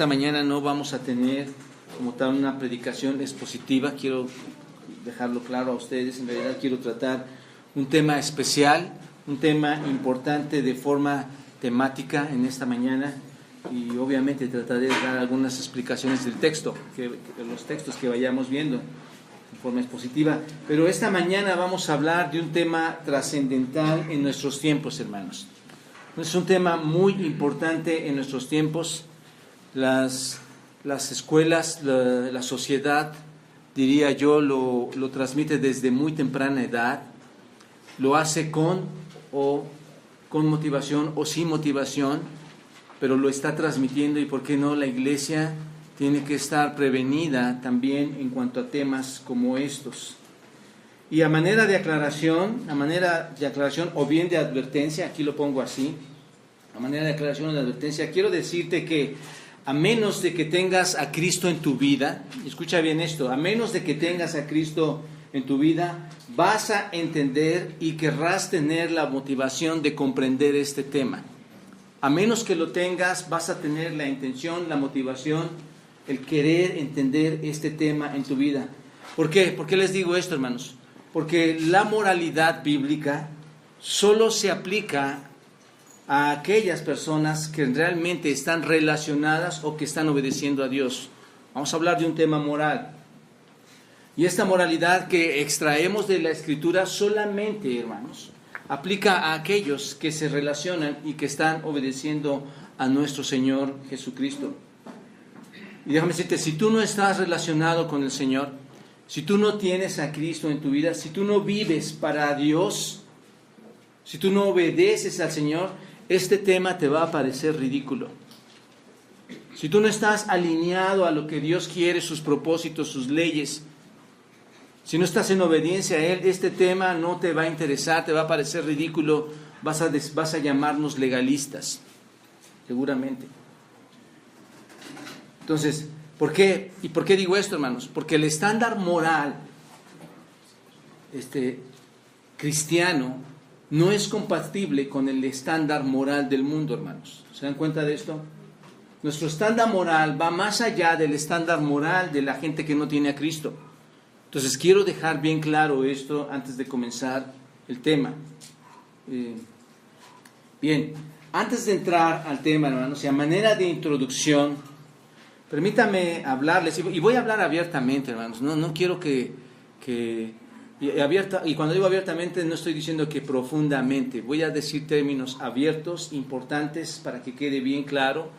esta mañana no vamos a tener como tal una predicación expositiva. Quiero dejarlo claro a ustedes. En realidad quiero tratar un tema especial, un tema importante de forma temática en esta mañana, y obviamente trataré de dar algunas explicaciones del texto, de los textos que vayamos viendo en forma expositiva. Pero esta mañana vamos a hablar de un tema trascendental en nuestros tiempos, hermanos. Es un tema muy importante en nuestros tiempos. Las escuelas, la sociedad, diría yo, lo transmite desde muy temprana edad. Lo hace con motivación o sin motivación, pero lo está transmitiendo, y por qué no, la iglesia tiene que estar prevenida también en cuanto a temas como estos. Y a manera de aclaración o bien de advertencia, aquí lo pongo así, a manera de aclaración o de advertencia, quiero decirte que a menos de que tengas a Cristo en tu vida, escucha bien esto, a menos de que tengas a Cristo en tu vida, vas a entender y querrás tener la motivación de comprender este tema. A menos que lo tengas, vas a tener la intención, la motivación, el querer entender este tema en tu vida. ¿Por qué? ¿Por qué les digo esto, hermanos? Porque la moralidad bíblica solo se aplica a aquellas personas que realmente están relacionadas o que están obedeciendo a Dios. Vamos a hablar de un tema moral. Y esta moralidad que extraemos de la Escritura solamente, hermanos, aplica a aquellos que se relacionan y que están obedeciendo a nuestro Señor Jesucristo. Y déjame decirte, si tú no estás relacionado con el Señor, si tú no tienes a Cristo en tu vida, si tú no vives para Dios, si tú no obedeces al Señor, este tema te va a parecer ridículo. Si tú no estás alineado a lo que Dios quiere, sus propósitos, sus leyes, si no estás en obediencia a Él, este tema no te va a interesar, te va a parecer ridículo, vas a llamarnos legalistas, seguramente. Entonces, ¿por qué? ¿Y por qué digo esto, hermanos? Porque el estándar moral cristiano no es compatible con el estándar moral del mundo, hermanos. ¿Se dan cuenta de esto? Nuestro estándar moral va más allá del estándar moral de la gente que no tiene a Cristo. Entonces, quiero dejar bien claro esto antes de comenzar el tema. Bien, antes de entrar al tema, hermanos, y a manera de introducción, permítame hablarles, y voy a hablar abiertamente, hermanos. No quiero y cuando digo abiertamente, no estoy diciendo que profundamente. Voy a decir términos abiertos, importantes, para que quede bien claro.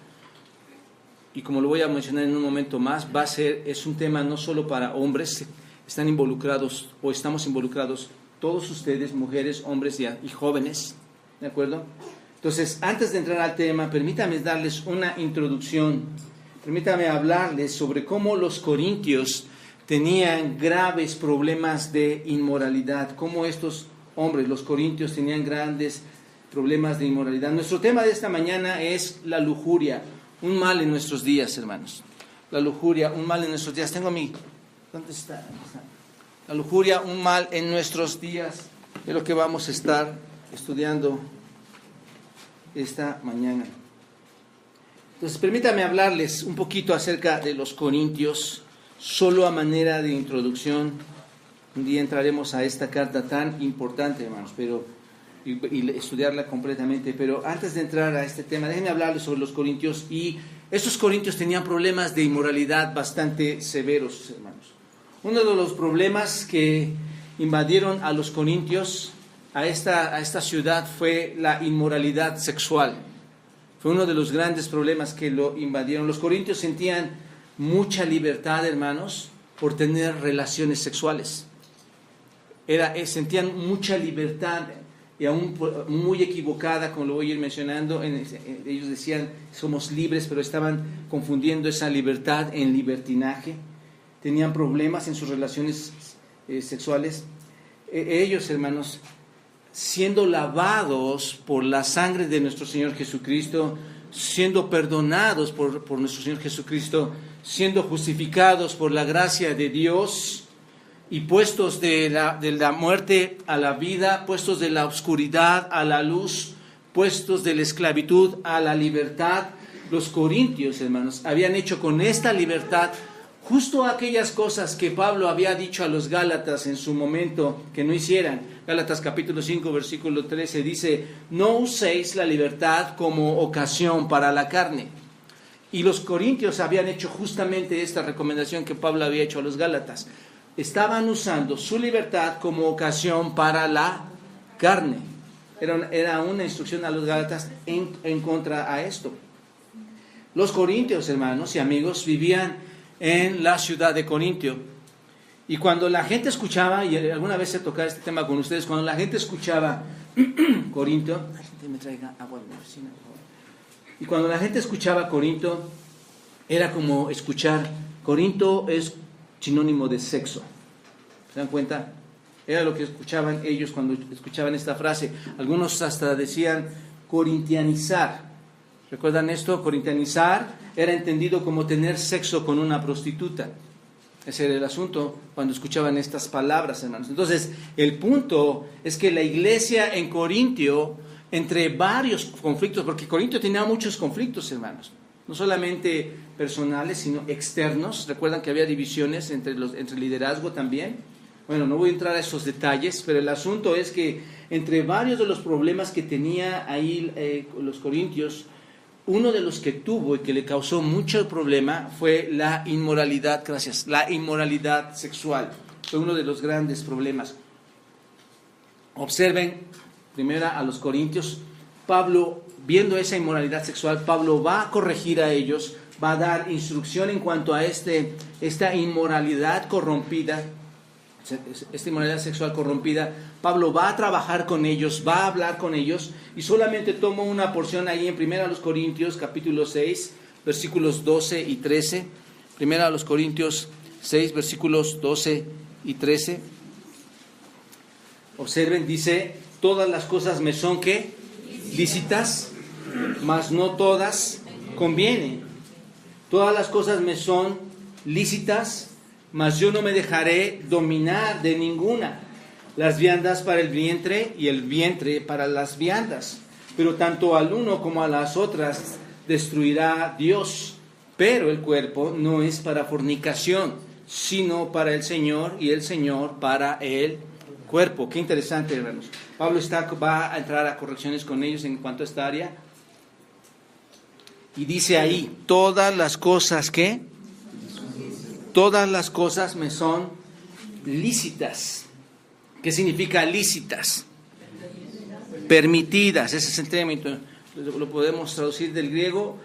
Y como lo voy a mencionar en un momento más, es un tema no solo para hombres. Están involucrados o estamos involucrados todos ustedes, mujeres, hombres y jóvenes, ¿de acuerdo? Entonces, antes de entrar al tema, permítame darles una introducción, permítame hablarles sobre cómo los corintios tenían graves problemas de inmoralidad, cómo estos hombres, los corintios, tenían grandes problemas de inmoralidad. Nuestro tema de esta mañana es la lujuria, un mal en nuestros días, hermanos. La lujuria, un mal en nuestros días. ¿Dónde está? La lujuria, un mal en nuestros días, es lo que vamos a estar estudiando esta mañana. Entonces, permítame hablarles un poquito acerca de los corintios, solo a manera de introducción. Un día entraremos a esta carta tan importante, hermanos, y estudiarla completamente. Pero antes de entrar a este tema, déjenme hablarles sobre los corintios. Y estos corintios tenían problemas de inmoralidad bastante severos, hermanos. Uno de los problemas que invadieron a los corintios, a esta ciudad, fue la inmoralidad sexual. Fue uno de los grandes problemas que lo invadieron. Los corintios sentían mucha libertad, hermanos, por tener relaciones sexuales. Sentían mucha libertad, y aún muy equivocada, como lo voy a ir mencionando. Ellos decían, somos libres, pero estaban confundiendo esa libertad en libertinaje. Tenían problemas en sus relaciones sexuales. Ellos, hermanos, siendo lavados por la sangre de nuestro Señor Jesucristo, siendo perdonados por nuestro Señor Jesucristo, siendo justificados por la gracia de Dios y puestos de la muerte a la vida, puestos de la oscuridad a la luz, puestos de la esclavitud a la libertad, los corintios, hermanos, habían hecho con esta libertad justo aquellas cosas que Pablo había dicho a los Gálatas en su momento que no hicieran. Gálatas capítulo 5, versículo 13 dice: no uséis la libertad como ocasión para la carne. Y los corintios habían hecho justamente esta recomendación que Pablo había hecho a los Gálatas. Estaban usando su libertad como ocasión para la carne. Era una instrucción a los Gálatas en contra a esto. Los corintios, hermanos y amigos, vivían en la ciudad de Corintio. Y cuando la gente escuchaba, y alguna vez he tocado este tema con ustedes, cuando la gente escuchaba Corinto, la gente me traiga agua de la oficina, por favor. Y cuando la gente escuchaba Corinto, era como escuchar, Corinto es sinónimo de sexo. ¿Se dan cuenta? Era lo que escuchaban ellos cuando escuchaban esta frase. Algunos hasta decían corintianizar. ¿Recuerdan esto? Corintianizar era entendido como tener sexo con una prostituta. Ese era el asunto cuando escuchaban estas palabras, hermanos. Entonces, el punto es que la iglesia en Corintio, entre varios conflictos, porque Corintio tenía muchos conflictos, hermanos, no solamente personales, sino externos. Recuerdan que había divisiones entre liderazgo también. Bueno, no voy a entrar a esos detalles, pero el asunto es que entre varios de los problemas que tenía ahí los corintios, uno de los que tuvo y que le causó mucho problema fue la inmoralidad, la inmoralidad sexual. Fue uno de los grandes problemas. Observen primero a los corintios. Pablo, viendo esa inmoralidad sexual, Pablo va a corregir a ellos, va a dar instrucción en cuanto a esta inmoralidad corrompida, esta inmoralidad sexual corrompida. Pablo va a trabajar con ellos, va a hablar con ellos, y solamente tomo una porción ahí en 1 Corintios capítulo 6, versículos 12 y 13. 1 Corintios 6, versículos 12 y 13. Observen, dice: todas las cosas me son ¿qué? Lícitas, mas no todas convienen. Todas las cosas me son lícitas, mas yo no me dejaré dominar de ninguna. Las viandas para el vientre y el vientre para las viandas. Pero tanto al uno como a las otras destruirá Dios. Pero el cuerpo no es para fornicación, sino para el Señor, y el Señor para el cuerpo. Qué interesante, hermanos. Pablo va a entrar a correcciones con ellos en cuanto a esta área. Y dice ahí: todas las cosas ¿qué? Todas las cosas me son lícitas. ¿Qué significa lícitas? Permitidas. Ese es el término. Lo podemos traducir del griego.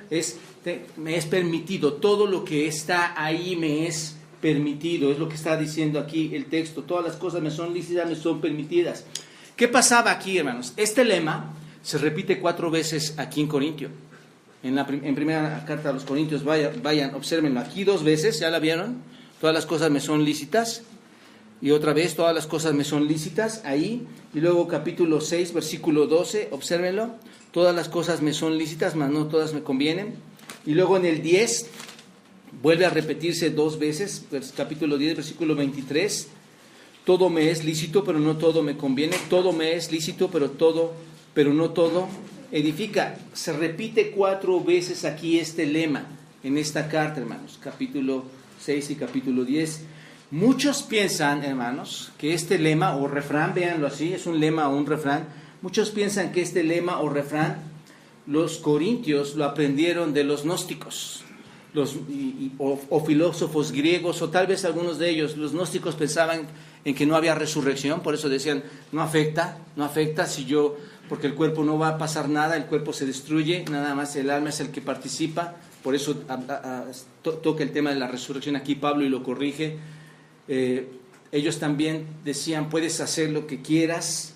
Me es permitido. Todo lo que está ahí me es permitido. Es lo que está diciendo aquí el texto. Todas las cosas me son lícitas, me son permitidas. ¿Qué pasaba aquí, hermanos? Este lema se repite 4 veces aquí en Corintio. En primera carta a los Corintios, vayan, obsérvenlo aquí 2 veces, ¿ya la vieron? Todas las cosas me son lícitas. Y otra vez, todas las cosas me son lícitas, ahí. Y luego capítulo 6, versículo 12, obsérvenlo. Todas las cosas me son lícitas, mas no todas me convienen. Y luego en el 10, vuelve a repetirse 2 veces, capítulo 10, versículo 23. Todo me es lícito, pero no todo me conviene. Todo me es lícito, pero no todo edifica. Se repite 4 veces aquí este lema en esta carta, hermanos, capítulo 6 y capítulo 10. Muchos piensan, hermanos, que este lema o refrán, véanlo así, es un lema o un refrán. Muchos piensan que este lema o refrán los corintios lo aprendieron de los gnósticos o filósofos griegos, o tal vez algunos de ellos. Los gnósticos pensaban en que no había resurrección, por eso decían: no afecta porque el cuerpo no va a pasar nada, el cuerpo se destruye, nada más el alma es el que participa. Por eso toca el tema de la resurrección aquí Pablo y lo corrige. Ellos también decían: puedes hacer lo que quieras,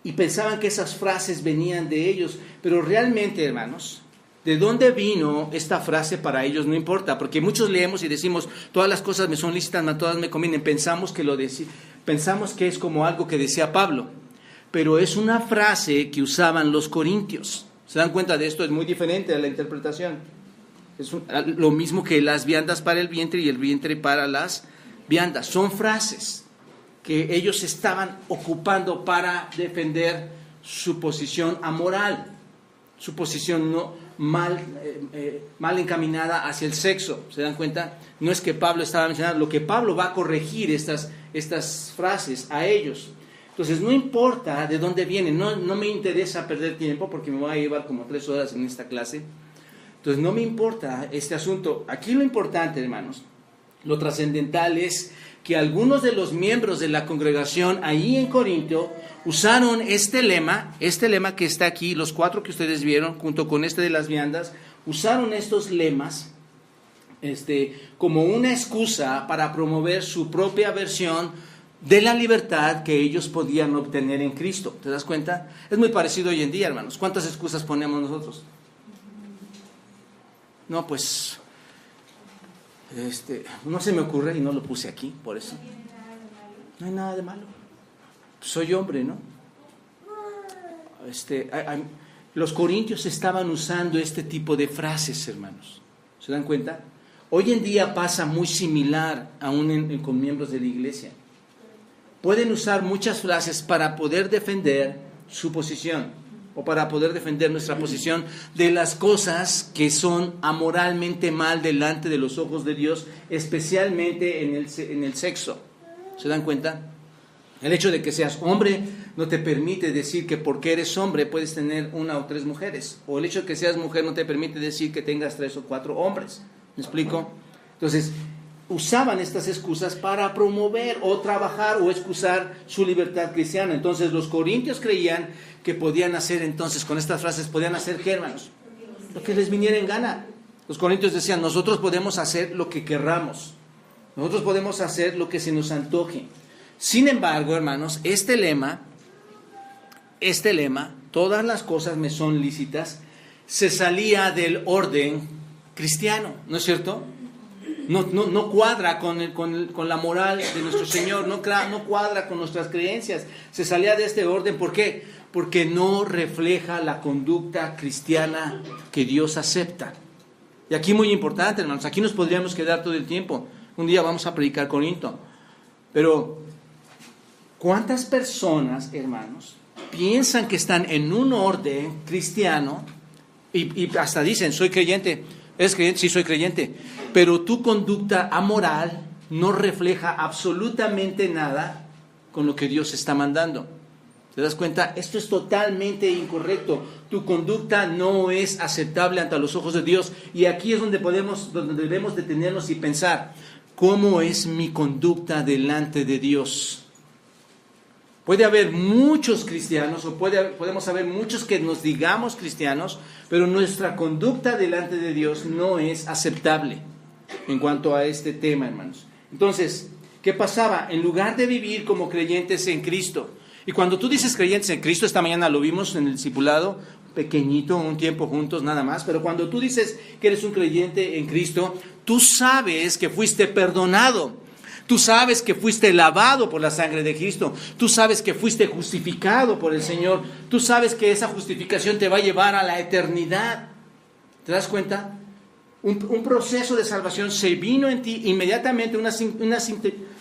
y pensaban que esas frases venían de ellos, pero realmente, hermanos, ¿de dónde vino esta frase para ellos? No importa, porque muchos leemos y decimos: todas las cosas me son lícitas, mas todas me convienen. Pensamos que es como algo que decía Pablo, pero es una frase que usaban los corintios. ¿Se dan cuenta de esto? Es muy diferente a la interpretación. Es lo mismo que las viandas para el vientre y el vientre para las viandas. Son frases que ellos estaban ocupando para defender su posición amoral, su posición mal encaminada hacia el sexo. ¿Se dan cuenta? No es que Pablo estaba mencionando, lo que Pablo va a corregir estas frases a ellos. Entonces, no importa de dónde vienen, no me interesa perder tiempo porque me voy a llevar como 3 horas en esta clase. Entonces, no me importa este asunto. Aquí lo importante, hermanos, lo trascendental es que algunos de los miembros de la congregación ahí en Corinto usaron este lema que está aquí, los 4 que ustedes vieron, junto con este de las viandas, usaron estos lemas como una excusa para promover su propia versión de la libertad que ellos podían obtener en Cristo. ¿Te das cuenta? Es muy parecido hoy en día, hermanos. ¿Cuántas excusas ponemos nosotros? No, pues, no se me ocurre y no lo puse aquí, por eso. No hay nada de malo. Soy hombre, ¿no? Los corintios estaban usando este tipo de frases, hermanos. ¿Se dan cuenta? Hoy en día pasa muy similar aún con miembros de la iglesia. Pueden usar muchas frases para poder defender su posición o para poder defender nuestra posición de las cosas que son amoralmente mal delante de los ojos de Dios, especialmente en el sexo. ¿Se dan cuenta? El hecho de que seas hombre no te permite decir que porque eres hombre puedes tener 1 o 3 mujeres. O el hecho de que seas mujer no te permite decir que tengas 3 o 4 hombres. ¿Me explico? Entonces, usaban estas excusas para promover o trabajar o excusar su libertad cristiana. Entonces los corintios creían que podían hacer entonces con estas frases, podían hacer ¿qué, hermanos? Lo que les viniera en gana. Los corintios decían, nosotros podemos hacer lo que querramos, nosotros podemos hacer lo que se nos antoje. Sin embargo, hermanos, este lema, todas las cosas me son lícitas, se salía del orden cristiano, ¿no es cierto? No cuadra con la moral de nuestro Señor, no cuadra con nuestras creencias. Se salía de este orden, ¿por qué? Porque no refleja la conducta cristiana que Dios acepta. Y aquí muy importante, hermanos, aquí nos podríamos quedar todo el tiempo. Un día vamos a predicar Corinto. Pero, ¿cuántas personas, hermanos, piensan que están en un orden cristiano y hasta dicen, soy creyente? ¿Eres creyente? Sí, soy creyente. Pero tu conducta amoral no refleja absolutamente nada con lo que Dios está mandando. ¿Te das cuenta? Esto es totalmente incorrecto. Tu conducta no es aceptable ante los ojos de Dios. Y aquí es donde debemos detenernos y pensar, ¿cómo es mi conducta delante de Dios? Puede haber muchos cristianos o podemos haber muchos que nos digamos cristianos, pero nuestra conducta delante de Dios no es aceptable en cuanto a este tema, hermanos. Entonces, ¿qué pasaba? En lugar de vivir como creyentes en Cristo, y cuando tú dices creyentes en Cristo, esta mañana lo vimos en el discipulado, pequeñito, un tiempo juntos nada más, pero cuando tú dices que eres un creyente en Cristo, tú sabes que fuiste perdonado. Tú sabes que fuiste lavado por la sangre de Cristo. Tú sabes que fuiste justificado por el Señor. Tú sabes que esa justificación te va a llevar a la eternidad. ¿Te das cuenta? Un proceso de salvación se vino en ti inmediatamente, una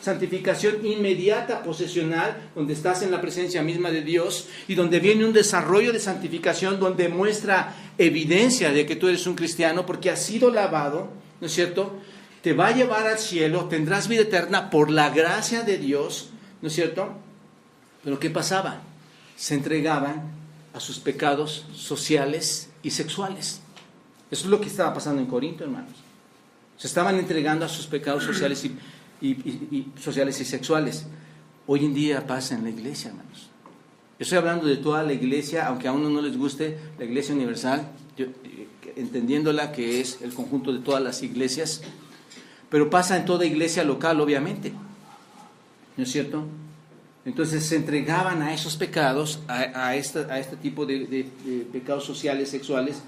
santificación inmediata, posesional, donde estás en la presencia misma de Dios y donde viene un desarrollo de santificación donde muestra evidencia de que tú eres un cristiano porque has sido lavado, ¿no es cierto?, te va a llevar al cielo, tendrás vida eterna por la gracia de Dios, ¿no es cierto? Pero ¿qué pasaba? Se entregaban a sus pecados sociales y sexuales. Eso es lo que estaba pasando en Corinto, hermanos. Se estaban entregando a sus pecados sociales sociales y sexuales. Hoy en día pasa en la iglesia, hermanos. Yo estoy hablando de toda la iglesia, aunque a uno no les guste, la iglesia universal, entendiéndola que es el conjunto de todas las iglesias. Pero pasa en toda iglesia local, obviamente. ¿No es cierto? Entonces se entregaban a esos pecados, a este tipo de pecados sociales, sexuales,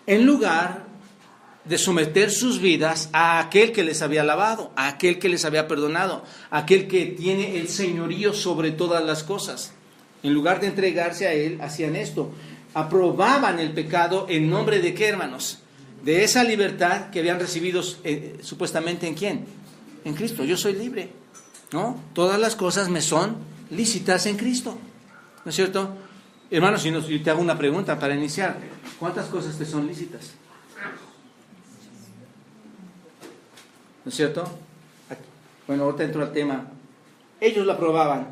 en lugar de someter sus vidas a aquel que les había lavado, a aquel que les había perdonado, a aquel que tiene el señorío sobre todas las cosas. En lugar de entregarse a él, hacían esto. Aprobaban el pecado en nombre de ¿qué, hermanos? De esa libertad que habían recibido supuestamente ¿en quién? En Cristo. Yo soy libre, ¿no? Todas las cosas me son lícitas en Cristo, ¿no es cierto? Hermanos, si yo te hago una pregunta para iniciar, ¿cuántas cosas te son lícitas? ¿No es cierto? Bueno, ahorita entro al tema. Ellos lo aprobaban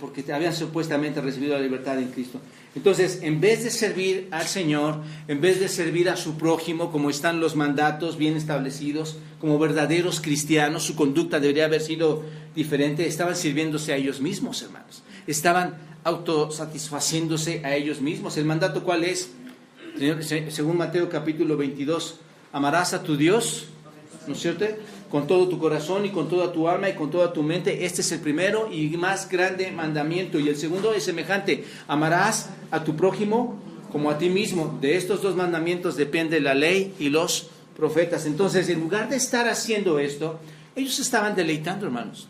porque habían supuestamente recibido la libertad en Cristo. Entonces, en vez de servir al Señor, en vez de servir a su prójimo, como están los mandatos bien establecidos, como verdaderos cristianos, su conducta debería haber sido diferente. Estaban sirviéndose a ellos mismos, hermanos. Estaban autosatisfaciéndose a ellos mismos. ¿El mandato cuál es? Según Mateo capítulo 22, amarás a tu Dios, ¿no es cierto?, con todo tu corazón y con toda tu alma y con toda tu mente. Este es el primero y más grande mandamiento. Y el segundo es semejante: amarás a tu prójimo como a ti mismo. De estos dos mandamientos depende la ley y los profetas. Entonces, en lugar de estar haciendo esto, ellos estaban deleitando, hermanos.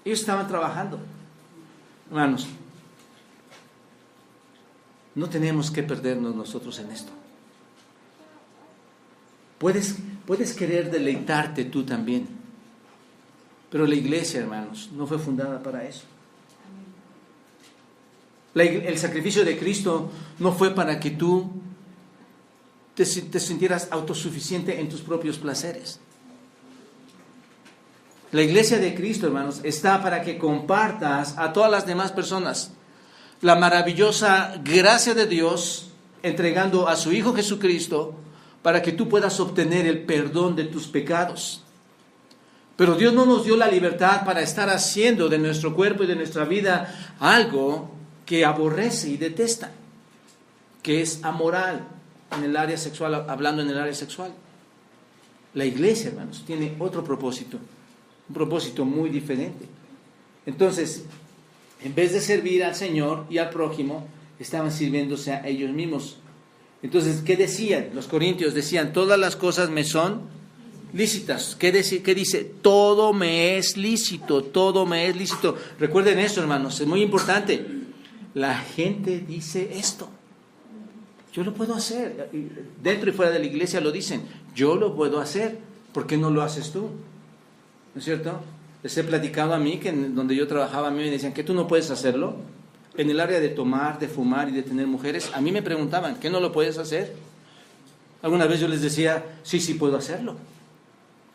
Ellos estaban trabajando. Hermanos, no tenemos que perdernos nosotros en esto. Puedes querer deleitarte tú también, pero la iglesia, hermanos, no fue fundada para eso. El sacrificio de Cristo no fue para que tú te sintieras autosuficiente en tus propios placeres. La iglesia de Cristo, hermanos, está para que compartas a todas las demás personas la maravillosa gracia de Dios, entregando a su Hijo Jesucristo para que tú puedas obtener el perdón de tus pecados. Pero Dios no nos dio la libertad para estar haciendo de nuestro cuerpo y de nuestra vida algo que aborrece y detesta, que es amoral en el área sexual, hablando en el área sexual. La iglesia, hermanos, tiene otro propósito, un propósito muy diferente. Entonces, en vez de servir al Señor y al prójimo, estaban sirviéndose a ellos mismos. Entonces, ¿qué decían? Los corintios decían: todas las cosas me son lícitas. ¿Qué dice? Todo me es lícito, todo me es lícito. Recuerden esto, hermanos, es muy importante. La gente dice esto: yo lo puedo hacer. Dentro y fuera de la iglesia lo dicen: yo lo puedo hacer. ¿Por qué no lo haces tú? ¿No es cierto? Les he platicado a mí que donde yo trabajaba, a mí me decían: ¿que tú no puedes hacerlo? En el área de tomar, de fumar y de tener mujeres, a mí me preguntaban: ¿qué no lo puedes hacer? Alguna vez yo les decía: sí puedo hacerlo,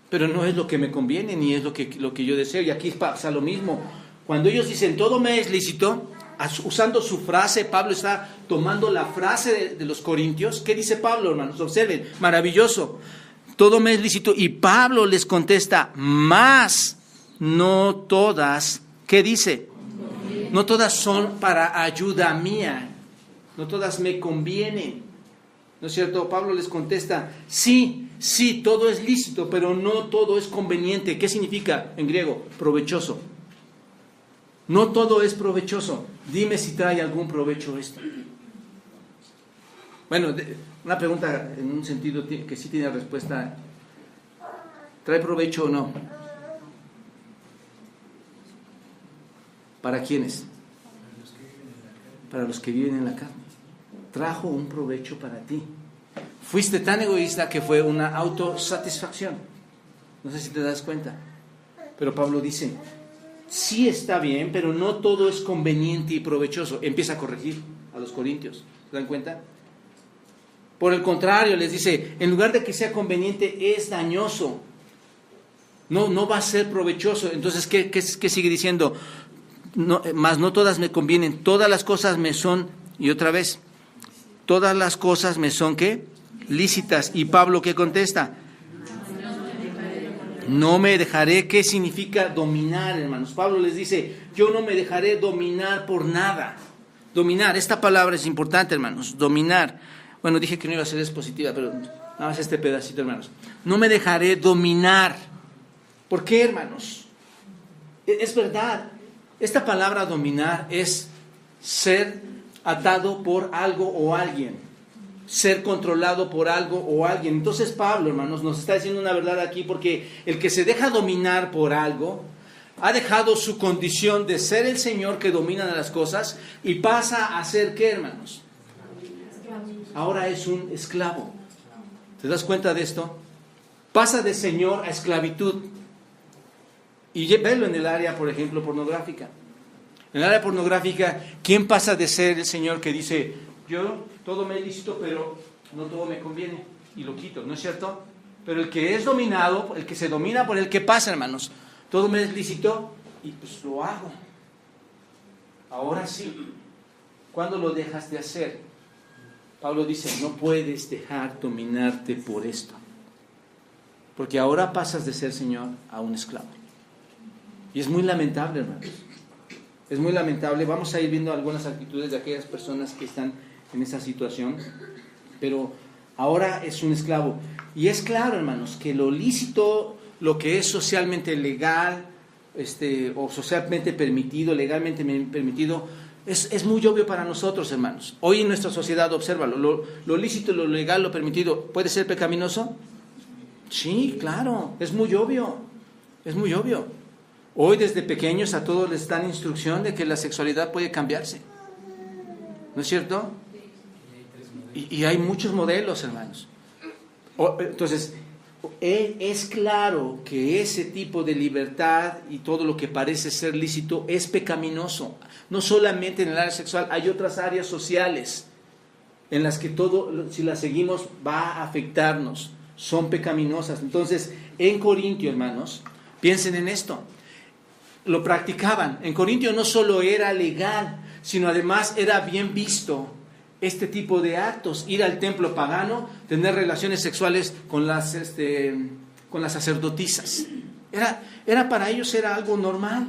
pero no es lo que me conviene ni es lo que yo deseo. Y aquí pasa lo mismo. Cuando ellos dicen todo me es lícito, usando su frase, Pablo está tomando la frase de los corintios. ¿Qué dice Pablo, hermanos? Observen, maravilloso. Todo me es lícito. Y Pablo les contesta: más no todas. ¿Qué dice? No todas son para ayuda mía, no todas me convienen, ¿no es cierto? Pablo les contesta: sí, todo es lícito, pero no todo es conveniente. ¿Qué significa en griego? Provechoso. No todo es provechoso. Dime si trae algún provecho esto. Bueno, una pregunta en un sentido que sí tiene respuesta: ¿trae provecho o no? ¿Para quiénes? Para los que viven en la carne. Trajo un provecho para ti. Fuiste tan egoísta que fue una autosatisfacción. No sé si te das cuenta. Pero Pablo dice: sí está bien, pero no todo es conveniente y provechoso. Empieza a corregir a los corintios. ¿Se dan cuenta? Por el contrario, les dice: en lugar de que sea conveniente, es dañoso. No va a ser provechoso. Entonces, ¿qué sigue diciendo? No, más no todas me convienen, todas las cosas me son, y otra vez, todas las cosas me son, ¿qué? Lícitas. Y Pablo, ¿qué contesta? No me dejaré. ¿Qué significa dominar, hermanos? Pablo les dice: yo no me dejaré dominar por nada. Dominar, esta palabra es importante, hermanos. Dominar. Bueno, dije que no iba a ser expositiva, pero nada más este pedacito, hermanos. No me dejaré dominar. ¿Por qué, hermanos? Es verdad. Esta palabra dominar es ser atado por algo o alguien, ser controlado por algo o alguien. Entonces Pablo, hermanos, nos está diciendo una verdad aquí, porque el que se deja dominar por algo ha dejado su condición de ser el Señor que domina las cosas y pasa a ser, ¿qué, hermanos? Ahora es un esclavo. ¿Te das cuenta de esto? Pasa de Señor a esclavitud. Y verlo en el área, por ejemplo, pornográfica. En el área pornográfica, ¿quién pasa de ser el señor que dice, yo todo me es lícito, pero no todo me conviene, y lo quito, ¿no es cierto? Pero el que es dominado, el que se domina por el que pasa, hermanos, todo me es lícito y pues lo hago. Ahora sí, ¿cuándo lo dejas de hacer? Pablo dice, no puedes dejar dominarte por esto, porque ahora pasas de ser señor a un esclavo. Y es muy lamentable, hermanos. Es muy lamentable. Vamos a ir viendo algunas actitudes de aquellas personas que están en esa situación, pero ahora es un esclavo. Y es claro, hermanos, que lo lícito, lo que es socialmente legal, o socialmente permitido, legalmente permitido, es muy obvio para nosotros, hermanos. Hoy en nuestra sociedad, obsérvalo, lo lícito, lo legal, lo permitido, ¿puede ser pecaminoso? Sí, claro, es muy obvio, es muy obvio. Hoy desde pequeños a todos les dan instrucción de que la sexualidad puede cambiarse, ¿no es cierto? Y hay muchos modelos, hermanos. Entonces, es claro que ese tipo de libertad y todo lo que parece ser lícito es pecaminoso. No solamente en el área sexual, hay otras áreas sociales en las que todo, si las seguimos, va a afectarnos. Son pecaminosas. Entonces, en Corintio, hermanos, piensen en esto. Lo practicaban. En Corintio no solo era legal, sino además era bien visto este tipo de actos, ir al templo pagano, tener relaciones sexuales con las sacerdotisas. Para ellos era algo normal.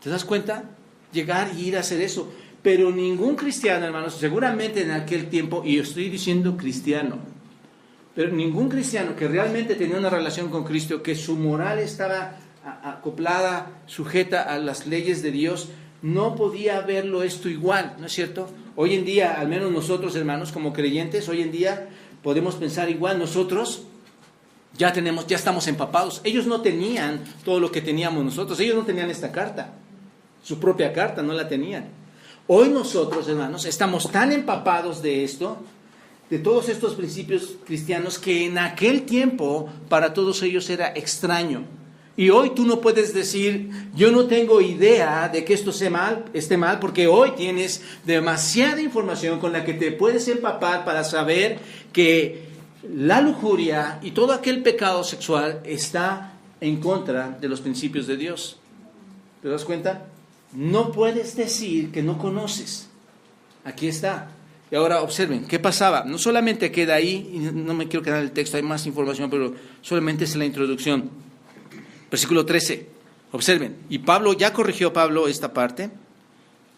¿Te das cuenta? Llegar y ir a hacer eso. Pero ningún cristiano, hermanos, seguramente en aquel tiempo, y estoy diciendo cristiano, pero ningún cristiano que realmente tenía una relación con Cristo, que su moral estaba acoplada, sujeta a las leyes de Dios, no podía verlo esto igual, ¿no es cierto? Hoy en día, al menos nosotros, hermanos, como creyentes, hoy en día podemos pensar igual. Nosotros ya estamos empapados. Ellos no tenían todo lo que teníamos nosotros. Ellos no tenían esta carta. Su propia carta no la tenían. Hoy nosotros, hermanos, estamos tan empapados de esto, de todos estos principios cristianos, que en aquel tiempo para todos ellos era extraño. Y hoy tú no puedes decir, yo no tengo idea de que esto esté mal, porque hoy tienes demasiada información con la que te puedes empapar para saber que la lujuria y todo aquel pecado sexual está en contra de los principios de Dios. ¿Te das cuenta? No puedes decir que no conoces. Aquí está. Y ahora observen, ¿qué pasaba? No solamente queda ahí, y no me quiero quedar en el texto, hay más información, pero solamente es la introducción. Versículo 13, observen, y ya corrigió Pablo esta parte,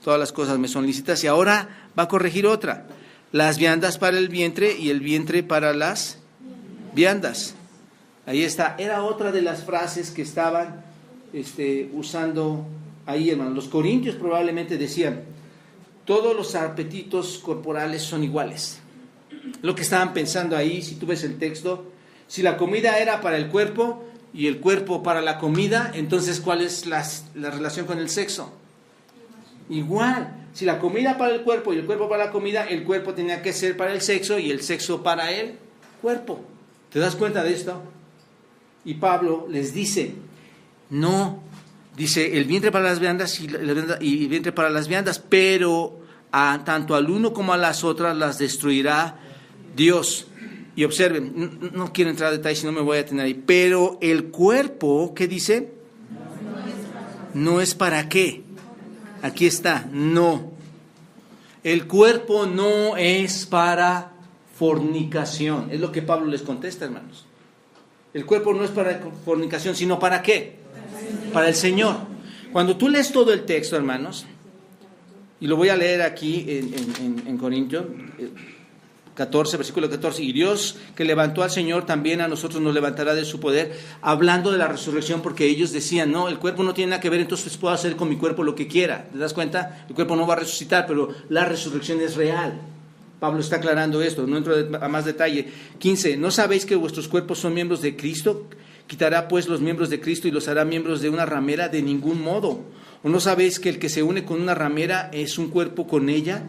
todas las cosas me son lícitas, y ahora va a corregir otra, las viandas para el vientre y el vientre para las viandas. Ahí está, era otra de las frases que estaban usando ahí, hermanos. Los corintios probablemente decían, todos los apetitos corporales son iguales. Lo que estaban pensando ahí, si tú ves el texto, si la comida era para el cuerpo y el cuerpo para la comida, entonces ¿cuál es la relación con el sexo? Igual, si la comida para el cuerpo y el cuerpo para la comida, el cuerpo tenía que ser para el sexo y el sexo para el cuerpo. ¿Te das cuenta de esto? Y Pablo les dice, no, dice el vientre para las viandas y el vientre para las viandas, pero tanto al uno como a las otras las destruirá Dios. Y observen, no quiero entrar a detalles, si no me voy a tener ahí, pero el cuerpo, ¿qué dice? No es para qué. Aquí está, no. El cuerpo no es para fornicación. Es lo que Pablo les contesta, hermanos. El cuerpo no es para fornicación, sino ¿para qué? Para el Señor. Cuando tú lees todo el texto, hermanos, y lo voy a leer aquí en Corintios 14, versículo 14, y Dios que levantó al Señor también a nosotros nos levantará de su poder, hablando de la resurrección, porque ellos decían, no, el cuerpo no tiene nada que ver, entonces puedo hacer con mi cuerpo lo que quiera. ¿Te das cuenta? El cuerpo no va a resucitar, pero la resurrección es real. Pablo está aclarando esto, no entro a más detalle. 15, ¿no sabéis que vuestros cuerpos son miembros de Cristo? ¿Quitará pues los miembros de Cristo y los hará miembros de una ramera? De ningún modo. ¿O no sabéis que el que se une con una ramera es un cuerpo con ella?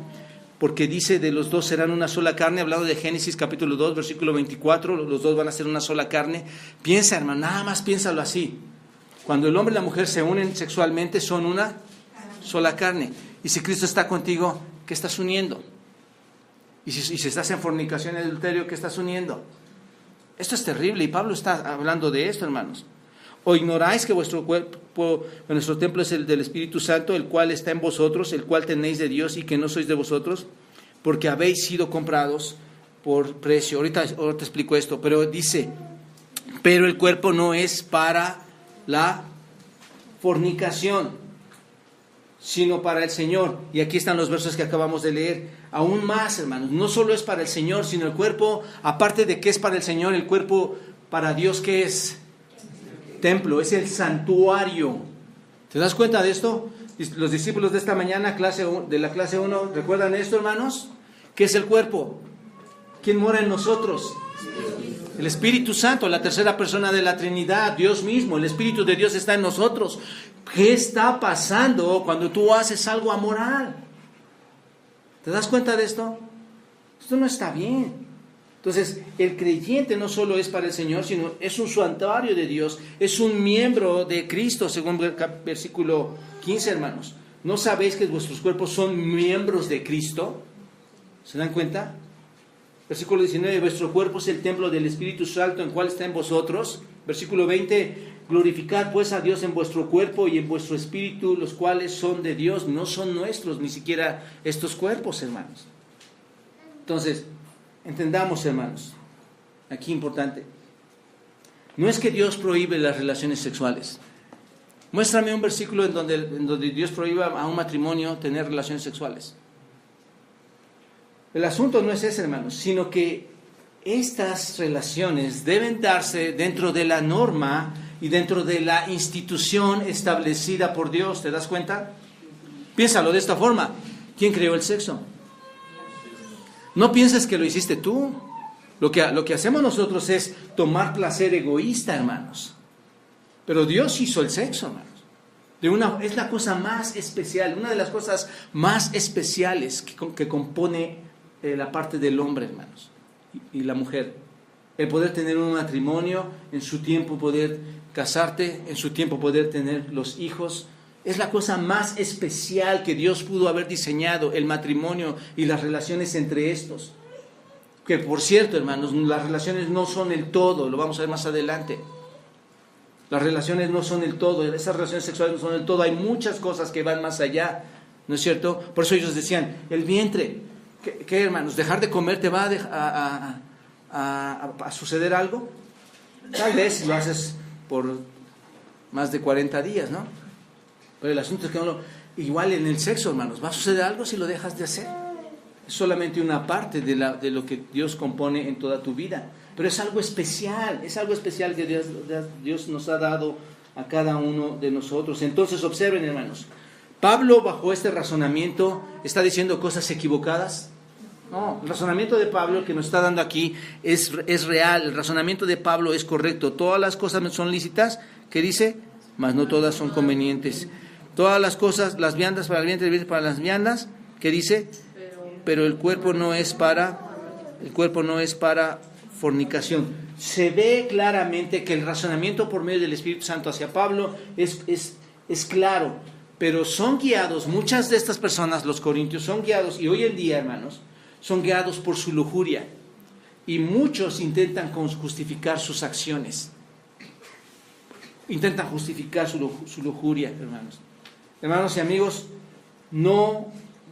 Porque dice, de los dos serán una sola carne, hablando de Génesis capítulo 2, versículo 24, los dos van a ser una sola carne. Piensa, hermano, nada más piénsalo así. Cuando el hombre y la mujer se unen sexualmente, son una sola carne. Y si Cristo está contigo, ¿qué estás uniendo? Y si estás en fornicación y adulterio, ¿qué estás uniendo? Esto es terrible, y Pablo está hablando de esto, hermanos. ¿O ignoráis que vuestro cuerpo, nuestro templo es el del Espíritu Santo, el cual está en vosotros, el cual tenéis de Dios y que no sois de vosotros? Porque habéis sido comprados por precio. Ahorita explico esto, pero dice, pero el cuerpo no es para la fornicación, sino para el Señor. Y aquí están los versos que acabamos de leer. Aún más, hermanos, no solo es para el Señor, sino el cuerpo, aparte de que es para el Señor, el cuerpo para Dios, ¿qué es? Templo, es el santuario. ¿Te das cuenta de esto? Los discípulos de esta mañana, de la clase 1, ¿recuerdan esto, hermanos? ¿Qué es el cuerpo? ¿Quién mora en nosotros? El Espíritu Santo, la tercera persona de la Trinidad, Dios mismo. El Espíritu de Dios está en nosotros. ¿Qué está pasando cuando tú haces algo amoral? ¿Te das cuenta de esto? Esto no está bien. Entonces, el creyente no solo es para el Señor, sino es un santuario de Dios, es un miembro de Cristo, según el versículo 15, hermanos. ¿No sabéis que vuestros cuerpos son miembros de Cristo? ¿Se dan cuenta? Versículo 19, vuestro cuerpo es el templo del Espíritu Santo, en cual está en vosotros. Versículo 20, glorificad pues a Dios en vuestro cuerpo y en vuestro espíritu, los cuales son de Dios, no son nuestros, ni siquiera estos cuerpos, hermanos. Entonces, entendamos, hermanos, aquí importante, no es que Dios prohíbe las relaciones sexuales. Muéstrame un versículo en donde Dios prohíba a un matrimonio tener relaciones sexuales. El asunto no es ese, hermanos, sino que estas relaciones deben darse dentro de la norma y dentro de la institución establecida por Dios. ¿Te das cuenta? Piénsalo de esta forma. ¿Quién creó el sexo? No pienses que lo hiciste tú. Lo que hacemos nosotros es tomar placer egoísta, hermanos. Pero Dios hizo el sexo, hermanos. Es la cosa más especial, una de las cosas más especiales que compone la parte del hombre, hermanos, y la mujer. El poder tener un matrimonio, en su tiempo poder casarte, en su tiempo poder tener los hijos. Es la cosa más especial que Dios pudo haber diseñado, el matrimonio y las relaciones entre estos. Que por cierto, hermanos, las relaciones no son el todo, lo vamos a ver más adelante. Las relaciones no son el todo, esas relaciones sexuales no son el todo, hay muchas cosas que van más allá, ¿no es cierto? Por eso ellos decían, el vientre, ¿qué, hermanos? ¿Dejar de comer te va a suceder algo? Tal vez lo haces por más de 40 días, ¿no? Pero el asunto es que igual en el sexo, hermanos, ¿va a suceder algo si lo dejas de hacer? Es solamente una parte de lo que Dios compone en toda tu vida. Pero es algo especial que Dios nos ha dado a cada uno de nosotros. Entonces observen, hermanos, Pablo bajo este razonamiento está diciendo cosas equivocadas. No, el razonamiento de Pablo que nos está dando aquí es real. El razonamiento de Pablo es correcto. Todas las cosas son lícitas, ¿qué dice? Mas no todas son convenientes. Todas las cosas, las viandas para el vientre, el vientre para las viandas, ¿qué dice? Pero el cuerpo no es para fornicación. Se ve claramente que el razonamiento por medio del Espíritu Santo hacia Pablo es claro, pero son guiados, muchas de estas personas, los corintios, son guiados, y hoy en día, hermanos, son guiados por su lujuria, y muchos intentan justificar sus acciones, intentan justificar su lujuria, hermanos. Hermanos y amigos, no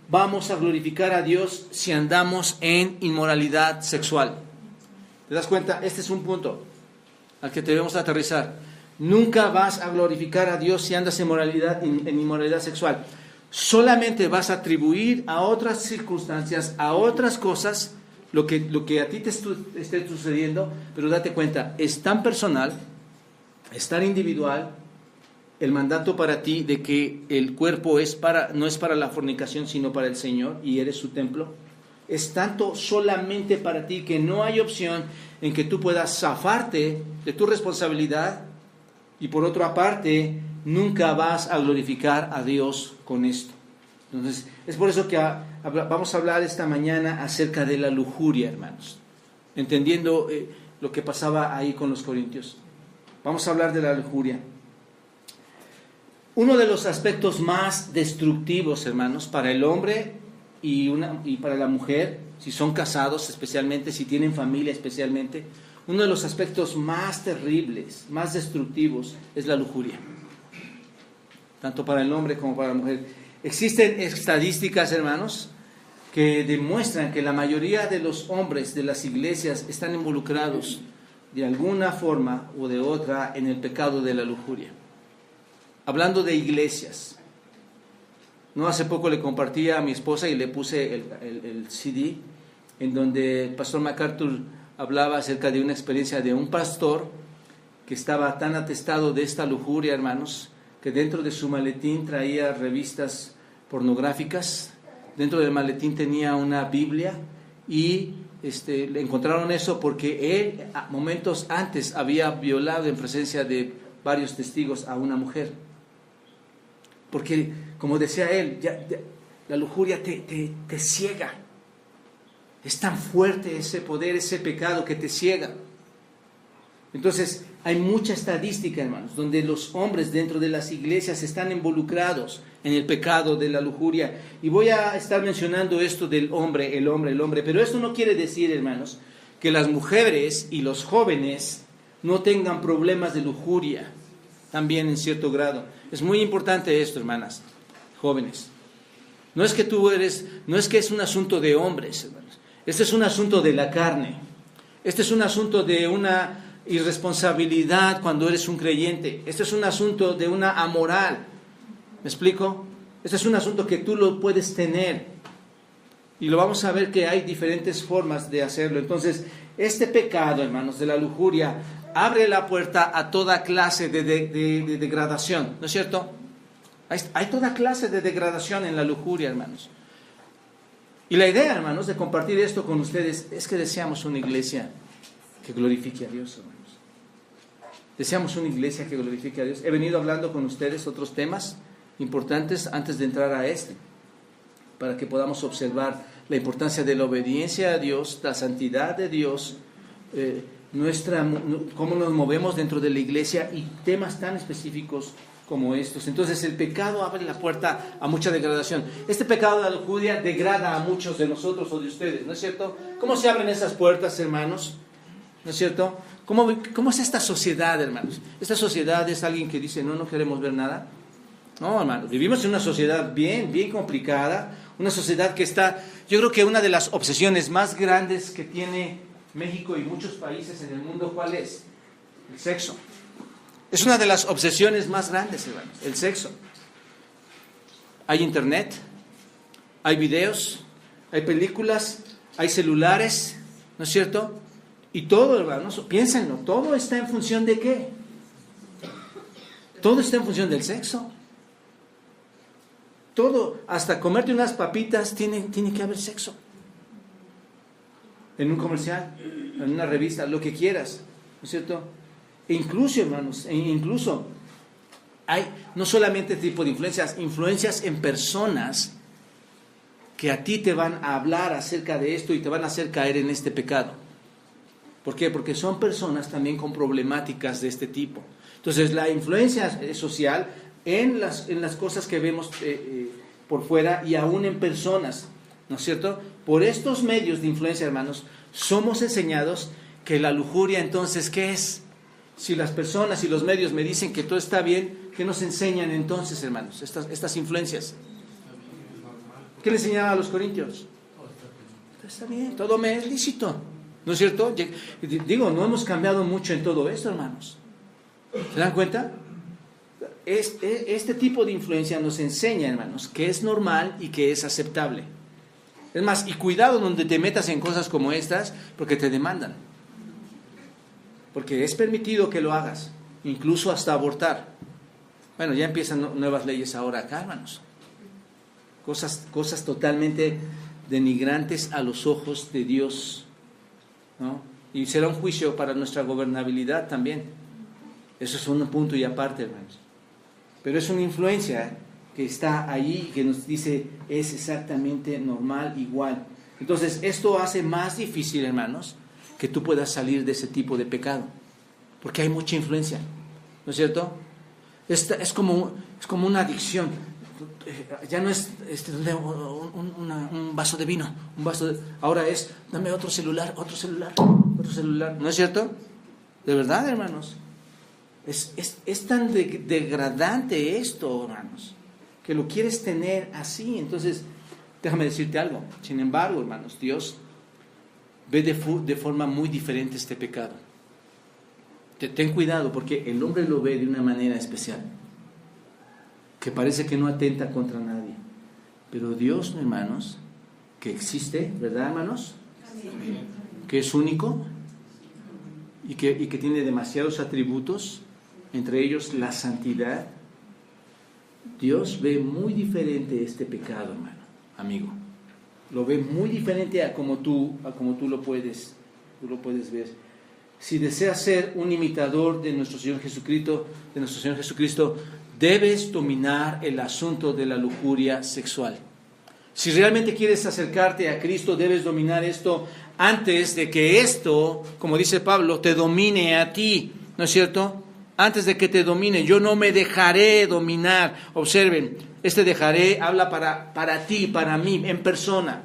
vamos a glorificar a Dios si andamos en inmoralidad sexual. ¿Te das cuenta? Este es un punto al que debemos aterrizar. Nunca vas a glorificar a Dios si andas en inmoralidad sexual. Solamente vas a atribuir a otras circunstancias, a otras cosas, lo que a ti te esté sucediendo, pero date cuenta, es tan personal, es tan individual, el mandato para ti de que el cuerpo no es para la fornicación, sino para el Señor, y eres su templo. Es tanto solamente para ti que no hay opción en que tú puedas zafarte de tu responsabilidad, y por otra parte, nunca vas a glorificar a Dios con esto. Entonces, es por eso que vamos a hablar esta mañana acerca de la lujuria, hermanos, entendiendo lo que pasaba ahí con los corintios. Vamos a hablar de la lujuria. Uno de los aspectos más destructivos, hermanos, para el hombre y para la mujer, si son casados especialmente, si tienen familia especialmente, uno de los aspectos más terribles, más destructivos, es la lujuria. Tanto para el hombre como para la mujer. Existen estadísticas, hermanos, que demuestran que la mayoría de los hombres de las iglesias están involucrados de alguna forma o de otra en el pecado de la lujuria. Hablando de iglesias, no hace poco le compartí a mi esposa y le puse el CD en donde el pastor MacArthur hablaba acerca de una experiencia de un pastor que estaba tan atestado de esta lujuria, hermanos, que dentro de su maletín traía revistas pornográficas, dentro del maletín tenía una Biblia y le encontraron eso porque él momentos antes había violado en presencia de varios testigos a una mujer. Porque, como decía él, la lujuria te ciega. Es tan fuerte ese poder, ese pecado que te ciega. Entonces, hay mucha estadística, hermanos, donde los hombres dentro de las iglesias están involucrados en el pecado de la lujuria. Y voy a estar mencionando esto del hombre, el hombre. Pero esto no quiere decir, hermanos, que las mujeres y los jóvenes no tengan problemas de lujuria, también en cierto grado. Es muy importante esto, hermanas, jóvenes. No es que es un asunto de hombres, hermanos. Este es un asunto de la carne. Este es un asunto de una irresponsabilidad cuando eres un creyente. Este es un asunto de una amoral. ¿Me explico? Este es un asunto que tú lo puedes tener. Y lo vamos a ver que hay diferentes formas de hacerlo. Entonces, este pecado, hermanos, de la lujuria, abre la puerta a toda clase de degradación, ¿no es cierto? Hay toda clase de degradación en la lujuria, hermanos. Y la idea, hermanos, de compartir esto con ustedes es que deseamos una iglesia que glorifique a Dios, hermanos. Deseamos una iglesia que glorifique a Dios. He venido hablando con ustedes otros temas importantes antes de entrar a este, para que podamos observar la importancia de la obediencia a Dios, la santidad de Dios, cómo nos movemos dentro de la iglesia y temas tan específicos como estos. Entonces el pecado abre la puerta a mucha degradación. Este pecado de la lujuria degrada a muchos de nosotros o de ustedes, ¿no es cierto? ¿Cómo se abren esas puertas, hermanos? ¿No es cierto? ¿Cómo es esta sociedad, hermanos? Esta sociedad es alguien que dice, no queremos ver nada. No, hermanos, vivimos en una sociedad bien complicada, una sociedad que está, yo creo que una de las obsesiones más grandes que tiene México y muchos países en el mundo, ¿cuál es? El sexo. Es una de las obsesiones más grandes, hermanos, el sexo. Hay internet, hay videos, hay películas, hay celulares, ¿no es cierto? Y todo, hermanos, piénsenlo, todo está en función de ¿qué? Todo está en función del sexo. Todo, hasta comerte unas papitas, tiene que haber sexo. En un comercial, en una revista, lo que quieras, ¿no es cierto? E incluso, hermanos, hay no solamente este tipo de influencias en personas que a ti te van a hablar acerca de esto y te van a hacer caer en este pecado. ¿Por qué? Porque son personas también con problemáticas de este tipo. Entonces, la influencia social en las cosas que vemos por fuera y aún en personas, ¿no es cierto? Por estos medios de influencia, hermanos, somos enseñados que la lujuria, entonces, ¿qué es? Si las personas y los medios me dicen que todo está bien, ¿qué nos enseñan entonces, hermanos? Estas influencias. ¿Qué le enseñaba a los corintios? Todo está bien, todo me es lícito, ¿no es cierto? Digo, no hemos cambiado mucho en todo esto, hermanos. ¿Se dan cuenta? Este tipo de influencia nos enseña, hermanos, que es normal y que es aceptable. Es más, y cuidado donde te metas en cosas como estas, porque te demandan. Porque es permitido que lo hagas, incluso hasta abortar. Bueno, ya empiezan nuevas leyes ahora acá, hermanos. Cosas totalmente denigrantes a los ojos de Dios, ¿no? Y será un juicio para nuestra gobernabilidad también. Eso es un punto y aparte, hermanos. Pero es una influencia que está ahí y que nos dice es exactamente normal, igual. Entonces, esto hace más difícil, hermanos, que tú puedas salir de ese tipo de pecado. Porque hay mucha influencia, ¿no es cierto? Es como Es como una adicción. Ya no es un vaso de vino, ahora es, dame otro celular. ¿No es cierto? De verdad, hermanos. Es tan degradante esto, hermanos, que lo quieres tener así. Entonces, déjame decirte algo. Sin embargo, hermanos, Dios ve de forma muy diferente este pecado. Ten cuidado, porque el hombre lo ve de una manera especial, que parece que no atenta contra nadie. Pero Dios, hermanos, que existe, ¿verdad, hermanos? Que es único y que tiene demasiados atributos, entre ellos la santidad. Dios ve muy diferente este pecado, hermano, amigo. Lo ve muy diferente a como tú lo puedes ver. Si deseas ser un imitador de nuestro Señor Jesucristo, debes dominar el asunto de la lujuria sexual. Si realmente quieres acercarte a Cristo, debes dominar esto antes de que esto, como dice Pablo, te domine a ti, ¿no es cierto? Antes de que te domine, yo no me dejaré dominar. Observen, este dejaré habla para ti, para mí, en persona.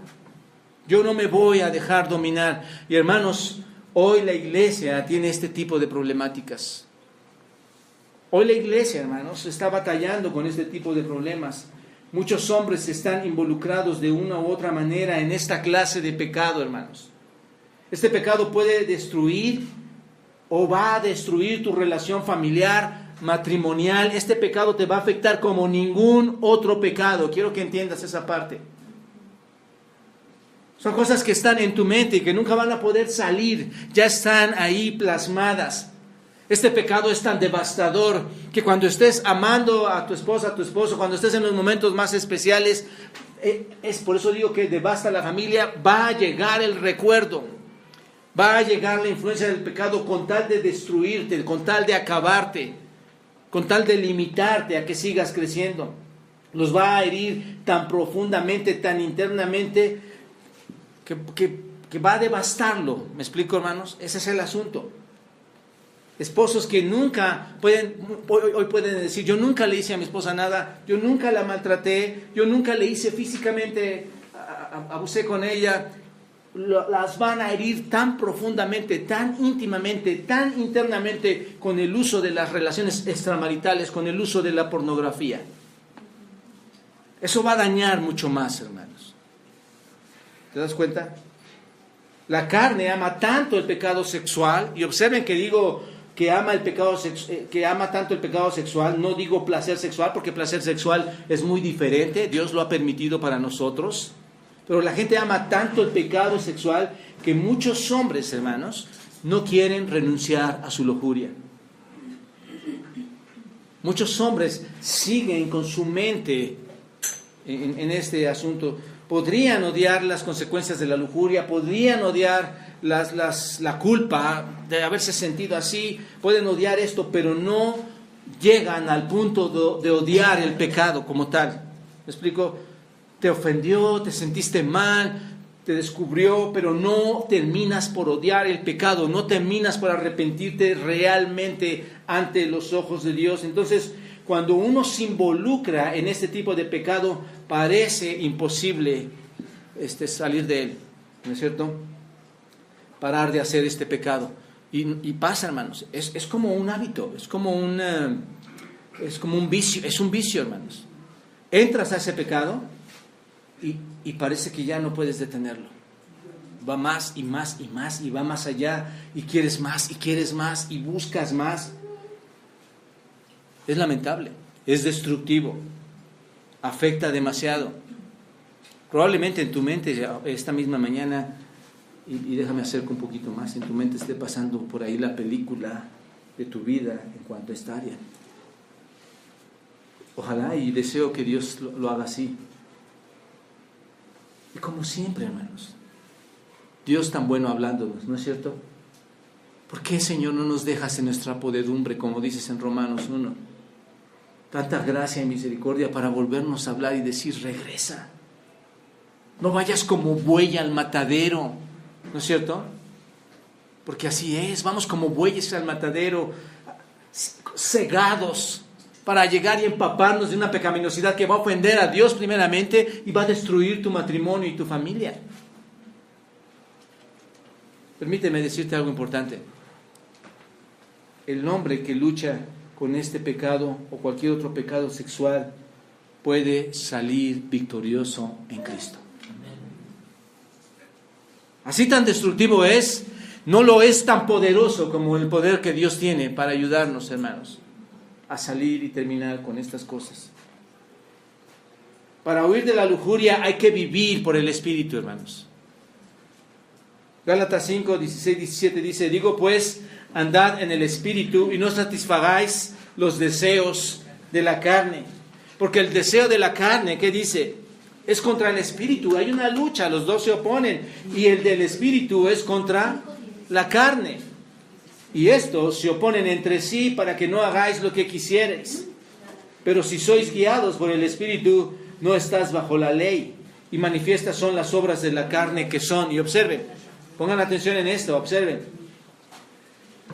Yo no me voy a dejar dominar. Y hermanos, hoy la iglesia tiene este tipo de problemáticas. Hoy la iglesia, hermanos, está batallando con este tipo de problemas. Muchos hombres están involucrados de una u otra manera en esta clase de pecado, hermanos. Este pecado puede destruir o va a destruir tu relación familiar, matrimonial. Este pecado te va a afectar como ningún otro pecado. Quiero que entiendas esa parte. Son cosas que están en tu mente y que nunca van a poder salir. Ya están ahí plasmadas. Este pecado es tan devastador que cuando estés amando a tu esposa, a tu esposo, cuando estés en los momentos más especiales, es por eso digo que devasta la familia, va a llegar el recuerdo, va a llegar la influencia del pecado con tal de destruirte, con tal de acabarte, con tal de limitarte a que sigas creciendo. Los va a herir tan profundamente, tan internamente, que va a devastarlo. ¿Me explico, hermanos? Ese es el asunto. Esposos que nunca hoy pueden decir, yo nunca le hice a mi esposa nada, yo nunca la maltraté, yo nunca le hice físicamente, abusé con ella. Las van a herir tan profundamente, tan íntimamente, tan internamente con el uso de las relaciones extramaritales, con el uso de la pornografía. Eso va a dañar mucho más, hermanos. ¿Te das cuenta? La carne ama tanto el pecado sexual, y observen que digo que ama tanto el pecado sexual, no digo placer sexual, porque placer sexual es muy diferente, Dios lo ha permitido para nosotros, pero la gente ama tanto el pecado sexual que muchos hombres, hermanos, no quieren renunciar a su lujuria. Muchos hombres siguen con su mente en este asunto. Podrían odiar las consecuencias de la lujuria, podrían odiar la culpa de haberse sentido así, pueden odiar esto, pero no llegan al punto de odiar el pecado como tal. ¿Me explico? Te ofendió, te sentiste mal, te descubrió, pero no terminas por odiar el pecado, no terminas por arrepentirte realmente ante los ojos de Dios. Entonces, cuando uno se involucra en este tipo de pecado, parece imposible salir de él, ¿no es cierto? Parar de hacer este pecado. Y pasa, hermanos, es como un hábito, es como un vicio, es un vicio, hermanos. Entras a ese pecado y parece que ya no puedes detenerlo. Va más y más y más y va más allá y quieres más y buscas más. Es lamentable, es destructivo, afecta demasiado. Probablemente en tu mente esta misma mañana, y déjame acercar un poquito más, en tu mente esté pasando por ahí la película de tu vida en cuanto a esta área. Ojalá y deseo que Dios lo haga así. Y como siempre, hermanos, Dios tan bueno hablándonos, ¿no es cierto? ¿Por qué, Señor, no nos dejas en nuestra podredumbre, como dices en Romanos 1? Tanta gracia y misericordia para volvernos a hablar y decir, regresa. No vayas como buey al matadero, ¿no es cierto? Porque así es, vamos como bueyes al matadero, cegados para llegar y empaparnos de una pecaminosidad que va a ofender a Dios primeramente y va a destruir tu matrimonio y tu familia. Permíteme decirte algo importante. El hombre que lucha con este pecado o cualquier otro pecado sexual puede salir victorioso en Cristo. Así tan destructivo es, no lo es tan poderoso como el poder que Dios tiene para ayudarnos, hermanos, a salir y terminar con estas cosas. Para huir de la lujuria hay que vivir por el Espíritu, hermanos. Gálatas 5, 16, 17 dice: digo pues, andad en el Espíritu y no satisfagáis los deseos de la carne. Porque el deseo de la carne, ¿qué dice? Es contra el Espíritu. Hay una lucha, los dos se oponen. Y el del Espíritu es contra la carne. Y estos se oponen entre sí para que no hagáis lo que quisierais. Pero si sois guiados por el Espíritu, no estás bajo la ley. Y manifiestas son las obras de la carne, que son, y observen, pongan atención en esto, observen: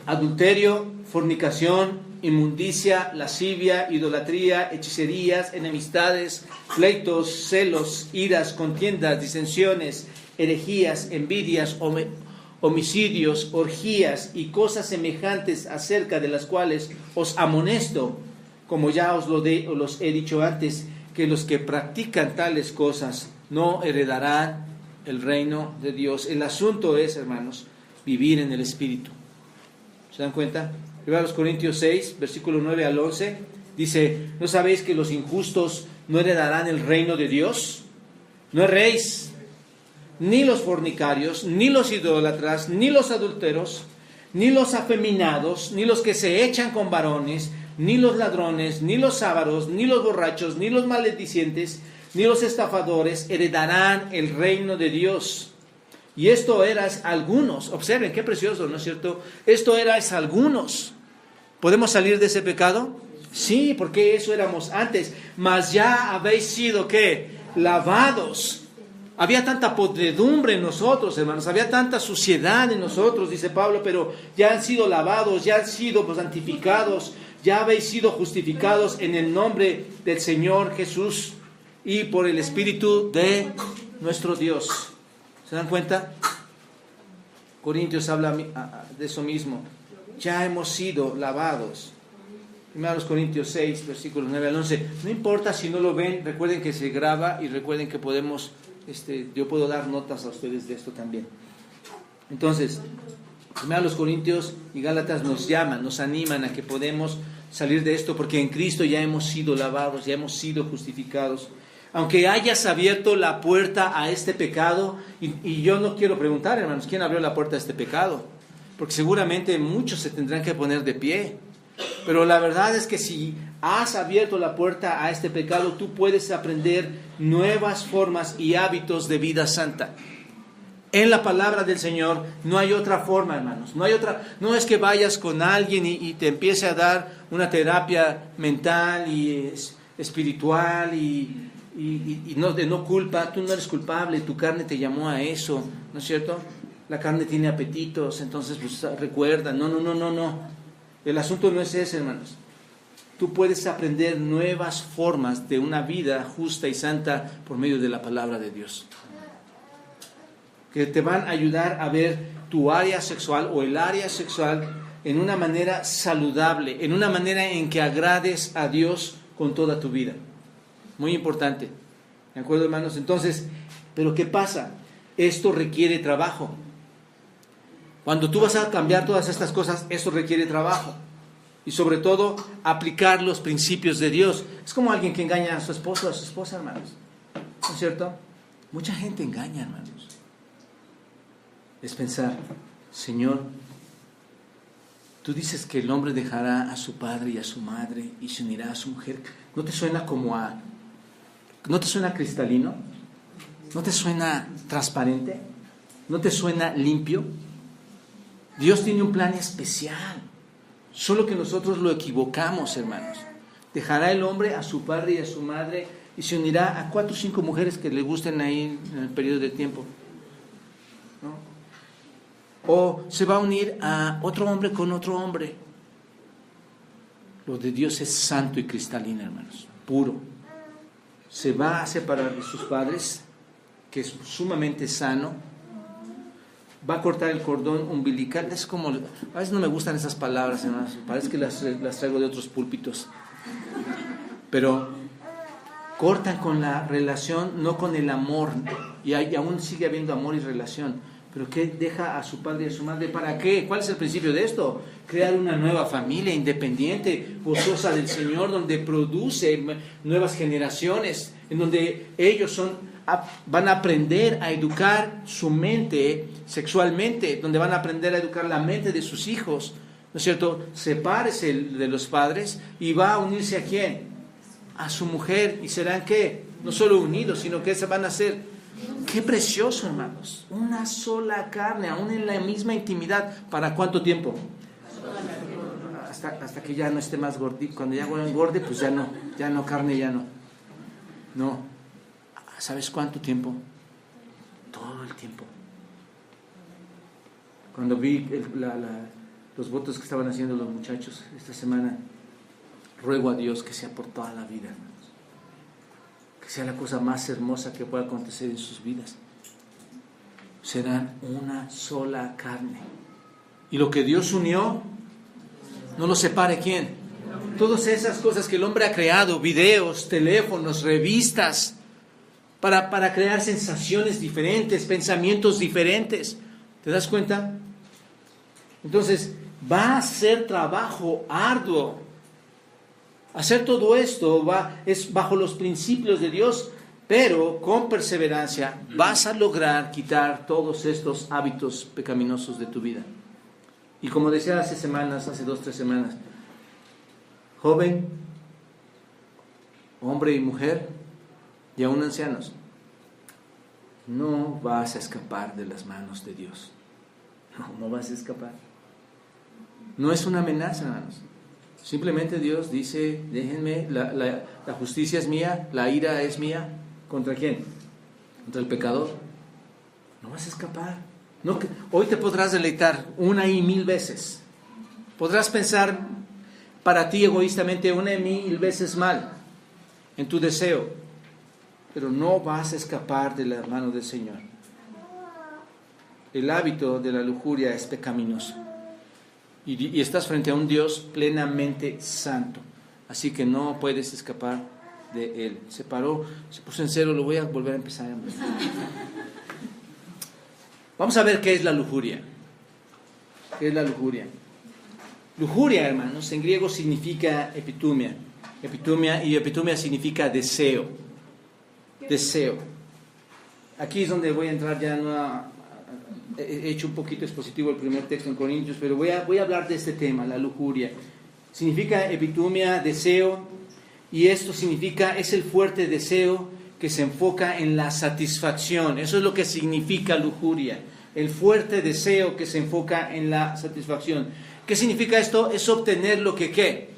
adulterio, fornicación, inmundicia, lascivia, idolatría, hechicerías, enemistades, pleitos, celos, iras, contiendas, disensiones, herejías, envidias, homicidios, orgías y cosas semejantes, acerca de las cuales os amonesto, como ya os los he dicho antes, que los que practican tales cosas no heredarán el reino de Dios. El asunto es, hermanos, vivir en el Espíritu. ¿Se dan cuenta? Primero los Corintios 6, versículo 9 al 11, dice: ¿no sabéis que los injustos no heredarán el reino de Dios? No erréis, ni los fornicarios, ni los idólatras, ni los adúlteros, ni los afeminados, ni los que se echan con varones, ni los ladrones, ni los ávaros, ni los borrachos, ni los maldicientes, ni los estafadores heredarán el reino de Dios. Y esto eras algunos. Observen, qué precioso, ¿no es cierto? Esto eras algunos. ¿Podemos salir de ese pecado? Sí, porque eso éramos antes. Mas ya habéis sido, ¿qué? Lavados. Había tanta podredumbre en nosotros, hermanos. Había tanta suciedad en nosotros, dice Pablo, pero ya han sido lavados, ya han sido santificados, ya habéis sido justificados en el nombre del Señor Jesús y por el Espíritu de nuestro Dios. ¿Se dan cuenta? Corintios habla de eso mismo. Ya hemos sido lavados. Primero los Corintios 6, versículos 9 al 11. No importa si no lo ven, recuerden que se graba y recuerden que podemos, yo puedo dar notas a ustedes de esto también. Entonces, primero los Corintios y Gálatas nos llaman, nos animan a que podemos salir de esto, porque en Cristo ya hemos sido lavados, ya hemos sido justificados. Aunque hayas abierto la puerta a este pecado, y yo no quiero preguntar, hermanos, ¿quién abrió la puerta a este pecado? Porque seguramente muchos se tendrán que poner de pie. Pero la verdad es que si has abierto la puerta a este pecado, tú puedes aprender nuevas formas y hábitos de vida santa. En la palabra del Señor no hay otra forma, hermanos. No hay otra. No es que vayas con alguien y te empiece a dar una terapia mental y espiritual y no, de no culpa. Tú no eres culpable, tu carne te llamó a eso, ¿no es cierto? La carne tiene apetitos, entonces pues recuerda. No. El asunto no es ese, hermanos. Tú puedes aprender nuevas formas de una vida justa y santa por medio de la palabra de Dios, que te van a ayudar a ver tu área sexual o el área sexual en una manera saludable, en una manera en que agrades a Dios con toda tu vida. Muy importante. ¿De acuerdo, hermanos? Entonces, ¿pero qué pasa? Esto requiere trabajo. Cuando tú vas a cambiar todas estas cosas, eso requiere trabajo. Y sobre todo, aplicar los principios de Dios. Es como alguien que engaña a su esposo o a su esposa, hermanos. ¿No es cierto? Mucha gente engaña, hermanos. Es pensar: Señor, tú dices que el hombre dejará a su padre y a su madre y se unirá a su mujer. ¿No te suena no te suena cristalino? ¿No te suena transparente? ¿No te suena limpio? Dios tiene un plan especial, solo que nosotros lo equivocamos, hermanos. Dejará el hombre a su padre y a su madre y se unirá a 4 o 5 mujeres que le gusten ahí en el periodo de tiempo, ¿no? O se va a unir a otro hombre con otro hombre. Lo de Dios es santo y cristalino, hermanos, puro. Se va a separar de sus padres, que es sumamente sano. Va a cortar el cordón umbilical. Es como, a veces no me gustan esas palabras, hermanos, parece que las traigo de otros púlpitos. Pero cortan con la relación, no con el amor. Y aún sigue habiendo amor y relación. Pero ¿qué deja a su padre y a su madre? ¿Para qué? ¿Cuál es el principio de esto? Crear una nueva familia independiente, gozosa del Señor, donde produce nuevas generaciones, en donde ellos van a aprender a educar su mente sexualmente, donde van a aprender a educar la mente de sus hijos, ¿no es cierto? Sepárese de los padres y va a unirse ¿a quién? A su mujer, y serán ¿qué? No solo unidos, sino que se van a hacer. Qué precioso, hermanos, una sola carne, aún en la misma intimidad. ¿Para cuánto tiempo? Hasta que ya no esté más gordito. Cuando ya engorde, pues ya no carne, ya no. No. ¿Sabes cuánto tiempo? Todo el tiempo. Cuando vi los votos que estaban haciendo los muchachos esta semana, ruego a Dios que sea por toda la vida, hermanos. Que sea la cosa más hermosa que pueda acontecer en sus vidas. Serán una sola carne. Y lo que Dios unió, no lo separe ¿quién? Todas esas cosas que el hombre ha creado, videos, teléfonos, revistas, para crear sensaciones diferentes, pensamientos diferentes. ¿Te das cuenta? Entonces, va a ser trabajo arduo. Hacer todo esto es bajo los principios de Dios, pero con perseverancia vas a lograr quitar todos estos hábitos pecaminosos de tu vida. Y como decía hace 2-3 semanas, joven, hombre y mujer, y aún ancianos, no vas a escapar de las manos de Dios. No vas a escapar. No es una amenaza, hermanos. Simplemente Dios dice, déjenme, la justicia es mía, la ira es mía. ¿Contra quién? Contra el pecador. No vas a escapar. No, hoy te podrás deleitar 1 y 1000 veces. Podrás pensar para ti egoístamente 1 y 1000 veces mal en tu deseo, pero no vas a escapar de la mano del Señor. El hábito de la lujuria es pecaminoso. Y estás frente a un Dios plenamente santo. Así que no puedes escapar de Él. Se puso en cero, lo voy a volver a empezar. Vamos a ver qué es la lujuria. ¿Qué es la lujuria? Lujuria, hermanos, en griego significa epitumia. Epitumia significa deseo. Deseo. Aquí es donde voy a entrar ya he hecho un poquito expositivo el primer texto en Corintios, pero voy a hablar de este tema, la lujuria. Significa epitumia, deseo, y esto significa, es el fuerte deseo que se enfoca en la satisfacción. Eso es lo que significa lujuria, el fuerte deseo que se enfoca en la satisfacción. ¿Qué significa esto? Es obtener lo que ¿qué?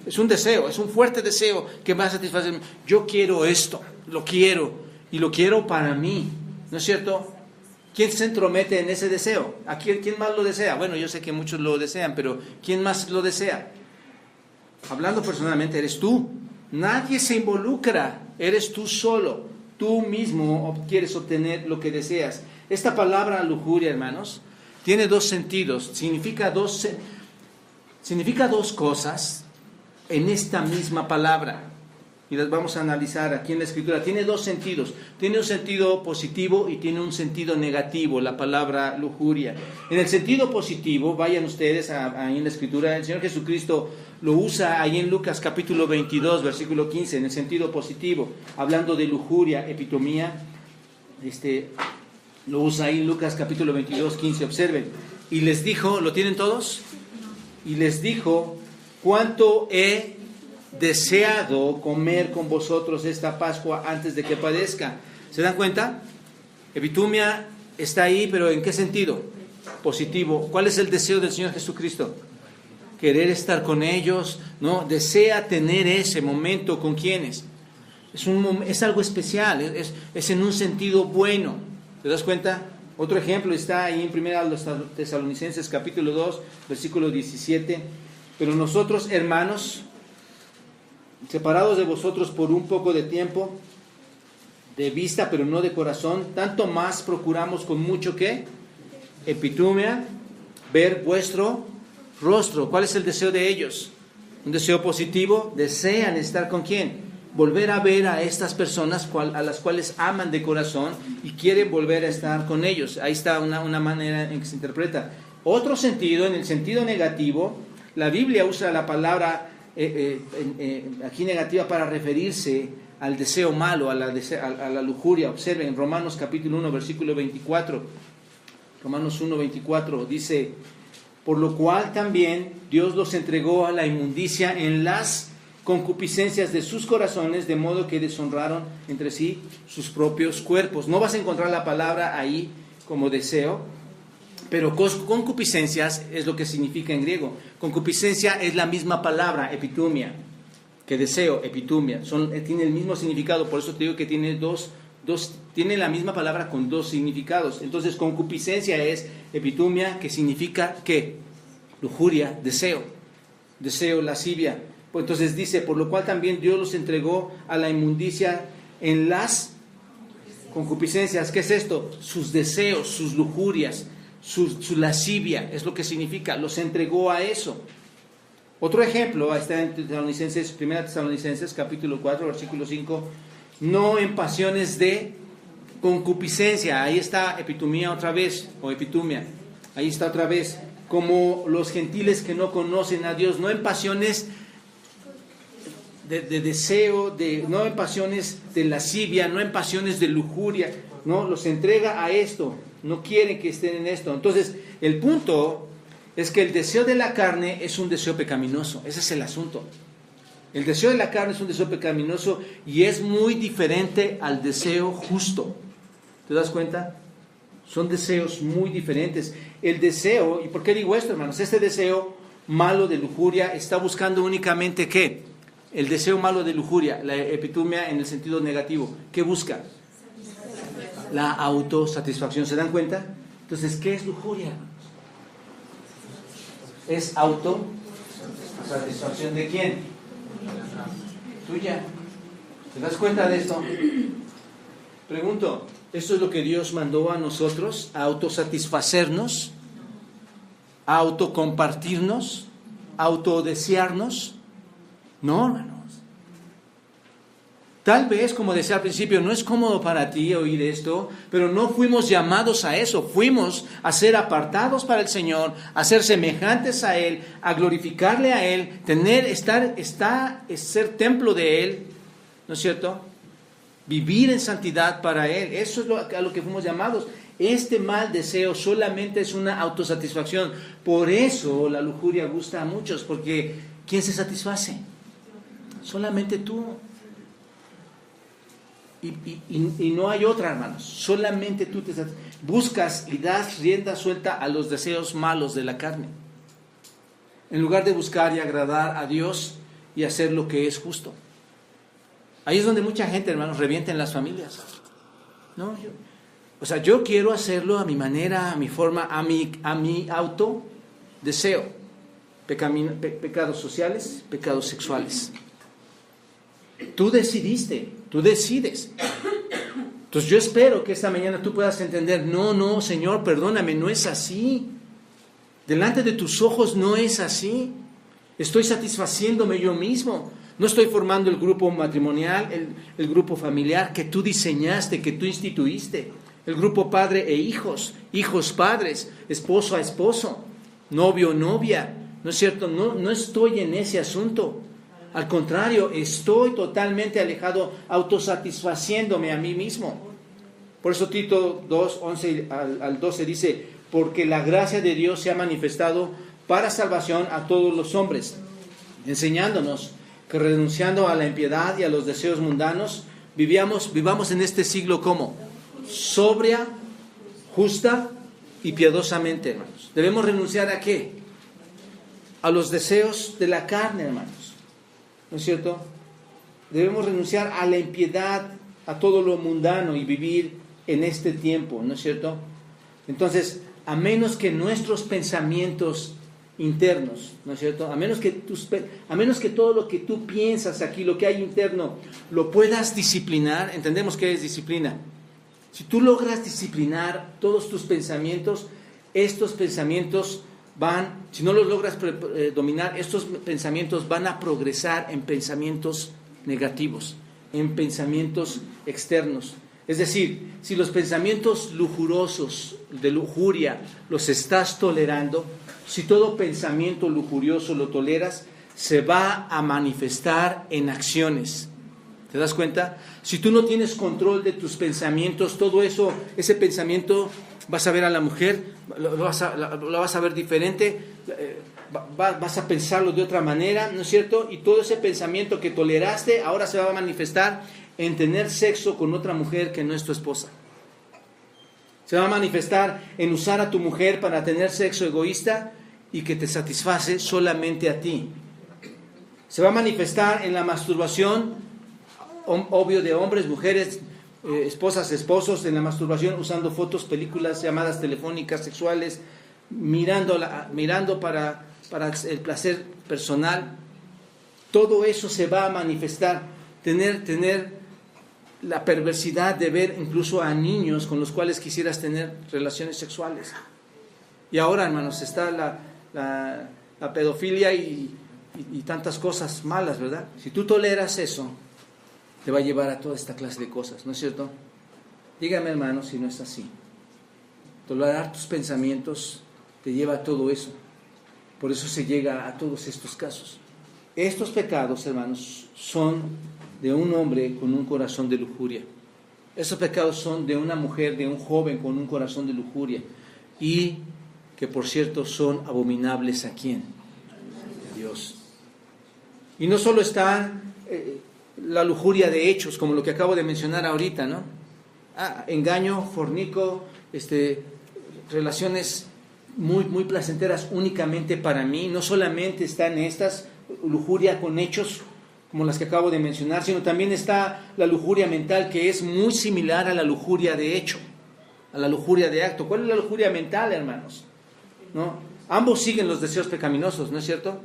Es un deseo, es un fuerte deseo que va a satisfacer. Yo quiero esto, lo quiero, y lo quiero para mí, ¿no es cierto? ¿Quién se entromete en ese deseo? ¿A quién más lo desea? Bueno, yo sé que muchos lo desean, pero ¿quién más lo desea? Hablando personalmente, eres tú. Nadie se involucra, eres tú solo. Tú mismo quieres obtener lo que deseas. Esta palabra lujuria, hermanos, tiene 2 sentidos. Significa dos cosas en esta misma palabra. Y las vamos a analizar aquí en la Escritura. Tiene 2 sentidos. Tiene un sentido positivo y tiene un sentido negativo, la palabra lujuria. En el sentido positivo, vayan ustedes ahí en la Escritura, el Señor Jesucristo lo usa ahí en Lucas capítulo 22, versículo 15, en el sentido positivo, hablando de lujuria, epitomía. Lo usa ahí en Lucas capítulo 22, 15, observen. Y les dijo, ¿lo tienen todos? Y les dijo, ¿cuánto he deseado comer con vosotros esta Pascua antes de que padezca? ¿Se dan cuenta? Epitumia está ahí, pero ¿en qué sentido? Positivo. ¿Cuál es el deseo del Señor Jesucristo? Querer estar con ellos, ¿no? Desea tener ese momento con quienes. Es algo especial, es en un sentido bueno. ¿Te das cuenta? Otro ejemplo está ahí en 1 Tesalonicenses capítulo 2, versículo 17. Pero nosotros, hermanos, separados de vosotros por un poco de tiempo, de vista pero no de corazón, tanto más procuramos con mucho ¿qué? Epitumia, ver vuestro rostro. ¿Cuál es el deseo de ellos? Un deseo positivo. Desean estar ¿con quién? Volver a ver a estas personas a las cuales aman de corazón y quieren volver a estar con ellos. Ahí está una manera en que se interpreta. Otro sentido, en el sentido negativo, la Biblia usa la palabra aquí negativa para referirse al deseo malo, a la lujuria. Observen en Romanos capítulo 1, versículo 24. Romanos 1, 24 dice: por lo cual también Dios los entregó a la inmundicia en las concupiscencias de sus corazones, de modo que deshonraron entre sí sus propios cuerpos. No vas a encontrar la palabra ahí como deseo, pero concupiscencias es lo que significa en griego. Concupiscencia es la misma palabra, epitumia, que deseo, epitumia. Tiene el mismo significado, por eso te digo que tiene tiene la misma palabra con dos significados. Entonces, concupiscencia es epitumia, que significa ¿qué? Lujuria, deseo, lascivia. Pues entonces dice: por lo cual también Dios los entregó a la inmundicia en las concupiscencias. ¿Qué es esto? Sus deseos, sus lujurias, su lascivia, es lo que significa. Los entregó a eso. Otro ejemplo está en Tesalonicenses, 1 Tesalonicenses capítulo 4, versículo 5. No en pasiones de concupiscencia. Ahí está epitumia otra vez, o epitumia. Ahí está otra vez. Como los gentiles que no conocen a Dios. No en pasiones de deseo, no en pasiones de lascivia, no en pasiones de lujuria. No, los entrega a esto. No quieren que estén en esto. Entonces, el punto es que el deseo de la carne es un deseo pecaminoso. Ese es el asunto. El deseo de la carne es un deseo pecaminoso y es muy diferente al deseo justo. ¿Te das cuenta? Son deseos muy diferentes. El deseo, ¿y por qué digo esto, hermanos? Este deseo malo de lujuria está buscando únicamente ¿qué? El deseo malo de lujuria, la epitumia en el sentido negativo. ¿Qué busca? La autosatisfacción. ¿Se dan cuenta? Entonces, ¿qué es lujuria? ¿Es autosatisfacción de quién? Tuya. ¿Te das cuenta de esto? Pregunto, ¿esto es lo que Dios mandó a nosotros? ¿A autosatisfacernos? ¿A autocompartirnos? ¿A autodesearnos? No, hermanos. Tal vez, como decía al principio, no es cómodo para ti oír esto, pero no fuimos llamados a eso. Fuimos a ser apartados para el Señor, a ser semejantes a Él, a glorificarle a Él, ser templo de Él, ¿no es cierto? Vivir en santidad para Él. Eso es a lo que fuimos llamados. Este mal deseo solamente es una autosatisfacción. Por eso la lujuria gusta a muchos, porque ¿quién se satisface? Solamente tú. Y no hay otra, hermanos. Solamente tú te buscas y das rienda suelta a los deseos malos de la carne, en lugar de buscar y agradar a Dios y hacer lo que es justo. Ahí es donde mucha gente, hermanos, revienta en las familias. No, yo quiero hacerlo a mi manera, a mi forma, a mi auto deseo. Pecados sociales, pecados sexuales. Tú decidiste, tú decides. Entonces yo espero que esta mañana tú puedas entender: no, Señor, perdóname, no es así. Delante de tus ojos no es así. Estoy satisfaciéndome yo mismo. No estoy formando el grupo matrimonial, el grupo familiar que tú diseñaste, que tú instituiste. El grupo padre e hijos, hijos padres, esposo a esposo, novio novia. ¿No es cierto? No estoy en ese asunto. Al contrario, estoy totalmente alejado, autosatisfaciéndome a mí mismo. Por eso Tito 2, 11 al 12 dice: porque la gracia de Dios se ha manifestado para salvación a todos los hombres, enseñándonos que renunciando a la impiedad y a los deseos mundanos, vivamos en este siglo como sobria, justa y piadosamente, hermanos. Debemos renunciar ¿a qué? A los deseos de la carne, hermanos. ¿No es cierto? Debemos renunciar a la impiedad, a todo lo mundano y vivir en este tiempo, ¿no es cierto? Entonces, a menos que nuestros pensamientos internos, ¿no es cierto? A menos que todo lo que tú piensas aquí, lo que hay interno, lo puedas disciplinar. Entendemos qué es disciplina. Si tú logras disciplinar todos tus pensamientos, estos pensamientos si no los logras dominar, estos pensamientos van a progresar en pensamientos negativos, en pensamientos externos. Es decir, si los pensamientos lujurosos, de lujuria, los estás tolerando, si todo pensamiento lujurioso lo toleras, se va a manifestar en acciones. ¿Te das cuenta? Si tú no tienes control de tus pensamientos, todo eso, ese pensamiento, vas a ver a la mujer, lo vas a ver diferente, vas a pensarlo de otra manera, ¿no es cierto? Y todo ese pensamiento que toleraste ahora se va a manifestar en tener sexo con otra mujer que no es tu esposa. Se va a manifestar en usar a tu mujer para tener sexo egoísta y que te satisface solamente a ti. Se va a manifestar en la masturbación, obvio, de hombres, mujeres, esposas, esposos, en la masturbación usando fotos, películas, llamadas telefónicas sexuales, mirando para el placer personal. Todo eso se va a manifestar. Tener la perversidad de ver incluso a niños con los cuales quisieras tener relaciones sexuales. Y ahora, hermanos, está la pedofilia y tantas cosas malas, ¿verdad? Si tú toleras eso, te va a llevar a toda esta clase de cosas, ¿no es cierto? Dígame, hermano, si no es así. Tolerar tus pensamientos te lleva a todo eso. Por eso se llega a todos estos casos. Estos pecados, hermanos, son de un hombre con un corazón de lujuria. Estos pecados son de una mujer, de un joven con un corazón de lujuria. Y que, por cierto, son abominables ¿a quién? A Dios. Y no solo está la lujuria de hechos, como lo que acabo de mencionar ahorita, ¿no? Engaño, fornico, relaciones muy, muy placenteras únicamente para mí. No solamente están estas, lujuria con hechos como las que acabo de mencionar, sino también está la lujuria mental, que es muy similar a la lujuria de hecho, a la lujuria de acto. ¿Cuál es la lujuria mental, hermanos? ¿No? Ambos siguen los deseos pecaminosos, ¿no es cierto?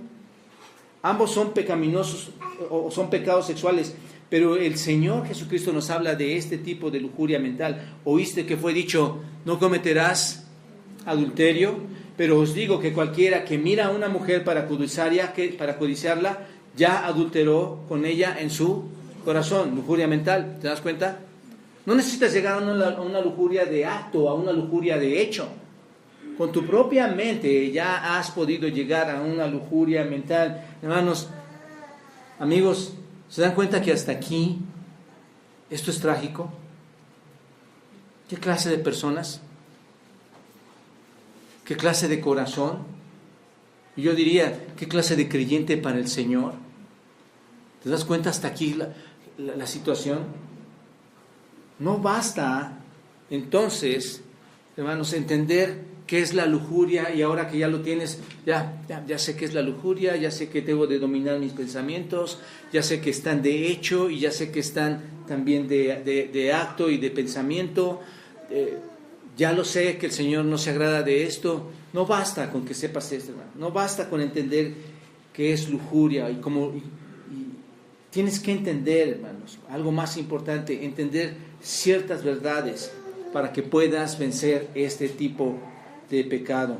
Ambos son pecaminosos o son pecados sexuales, pero el Señor Jesucristo nos habla de este tipo de lujuria mental. Oíste que fue dicho, no cometerás adulterio, pero os digo que cualquiera que mira a una mujer para codiciarla, ya adulteró con ella en su corazón. Lujuria mental, ¿te das cuenta? No necesitas llegar a una lujuria de acto, a una lujuria de hecho. Con tu propia mente ya has podido llegar a una lujuria mental. Hermanos, amigos, ¿se dan cuenta que hasta aquí esto es trágico? ¿Qué clase de personas? ¿Qué clase de corazón? Y yo diría, ¿qué clase de creyente para el Señor? ¿Te das cuenta hasta aquí la situación? No basta, entonces, hermanos, entender qué es la lujuria, y ahora que ya lo tienes, ya sé qué es la lujuria, ya sé que debo de dominar mis pensamientos, ya sé que están de hecho y ya sé que están también de acto y de pensamiento, ya lo sé que el Señor no se agrada de esto. No basta con que sepas esto, hermano. No basta con entender qué es lujuria y tienes que entender, hermanos, algo más importante, entender ciertas verdades para que puedas vencer este tipo de pecado.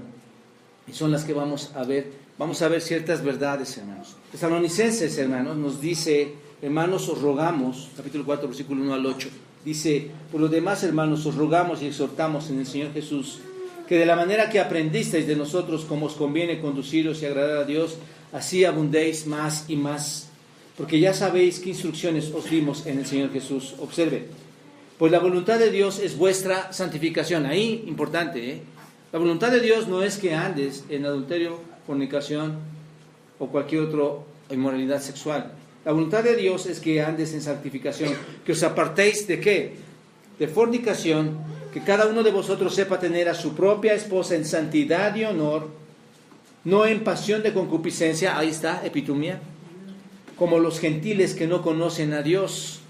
Y son las que vamos a ver. Vamos a ver ciertas verdades, hermanos. Tesalonicenses, hermanos, nos dice, hermanos, os rogamos, capítulo 4, versículo 1 al 8, dice, por lo demás, hermanos, os rogamos y exhortamos en el Señor Jesús, que de la manera que aprendisteis de nosotros como os conviene conduciros y agradar a Dios, así abundéis más y más, porque ya sabéis qué instrucciones os dimos en el Señor Jesús. Observe, pues la voluntad de Dios es vuestra santificación. Ahí, importante, la voluntad de Dios no es que andes en adulterio, fornicación o cualquier otra inmoralidad sexual. La voluntad de Dios es que andes en santificación, que os apartéis ¿de qué? De fornicación, que cada uno de vosotros sepa tener a su propia esposa en santidad y honor, no en pasión de concupiscencia, ahí está, epitumia, como los gentiles que no conocen a Dios.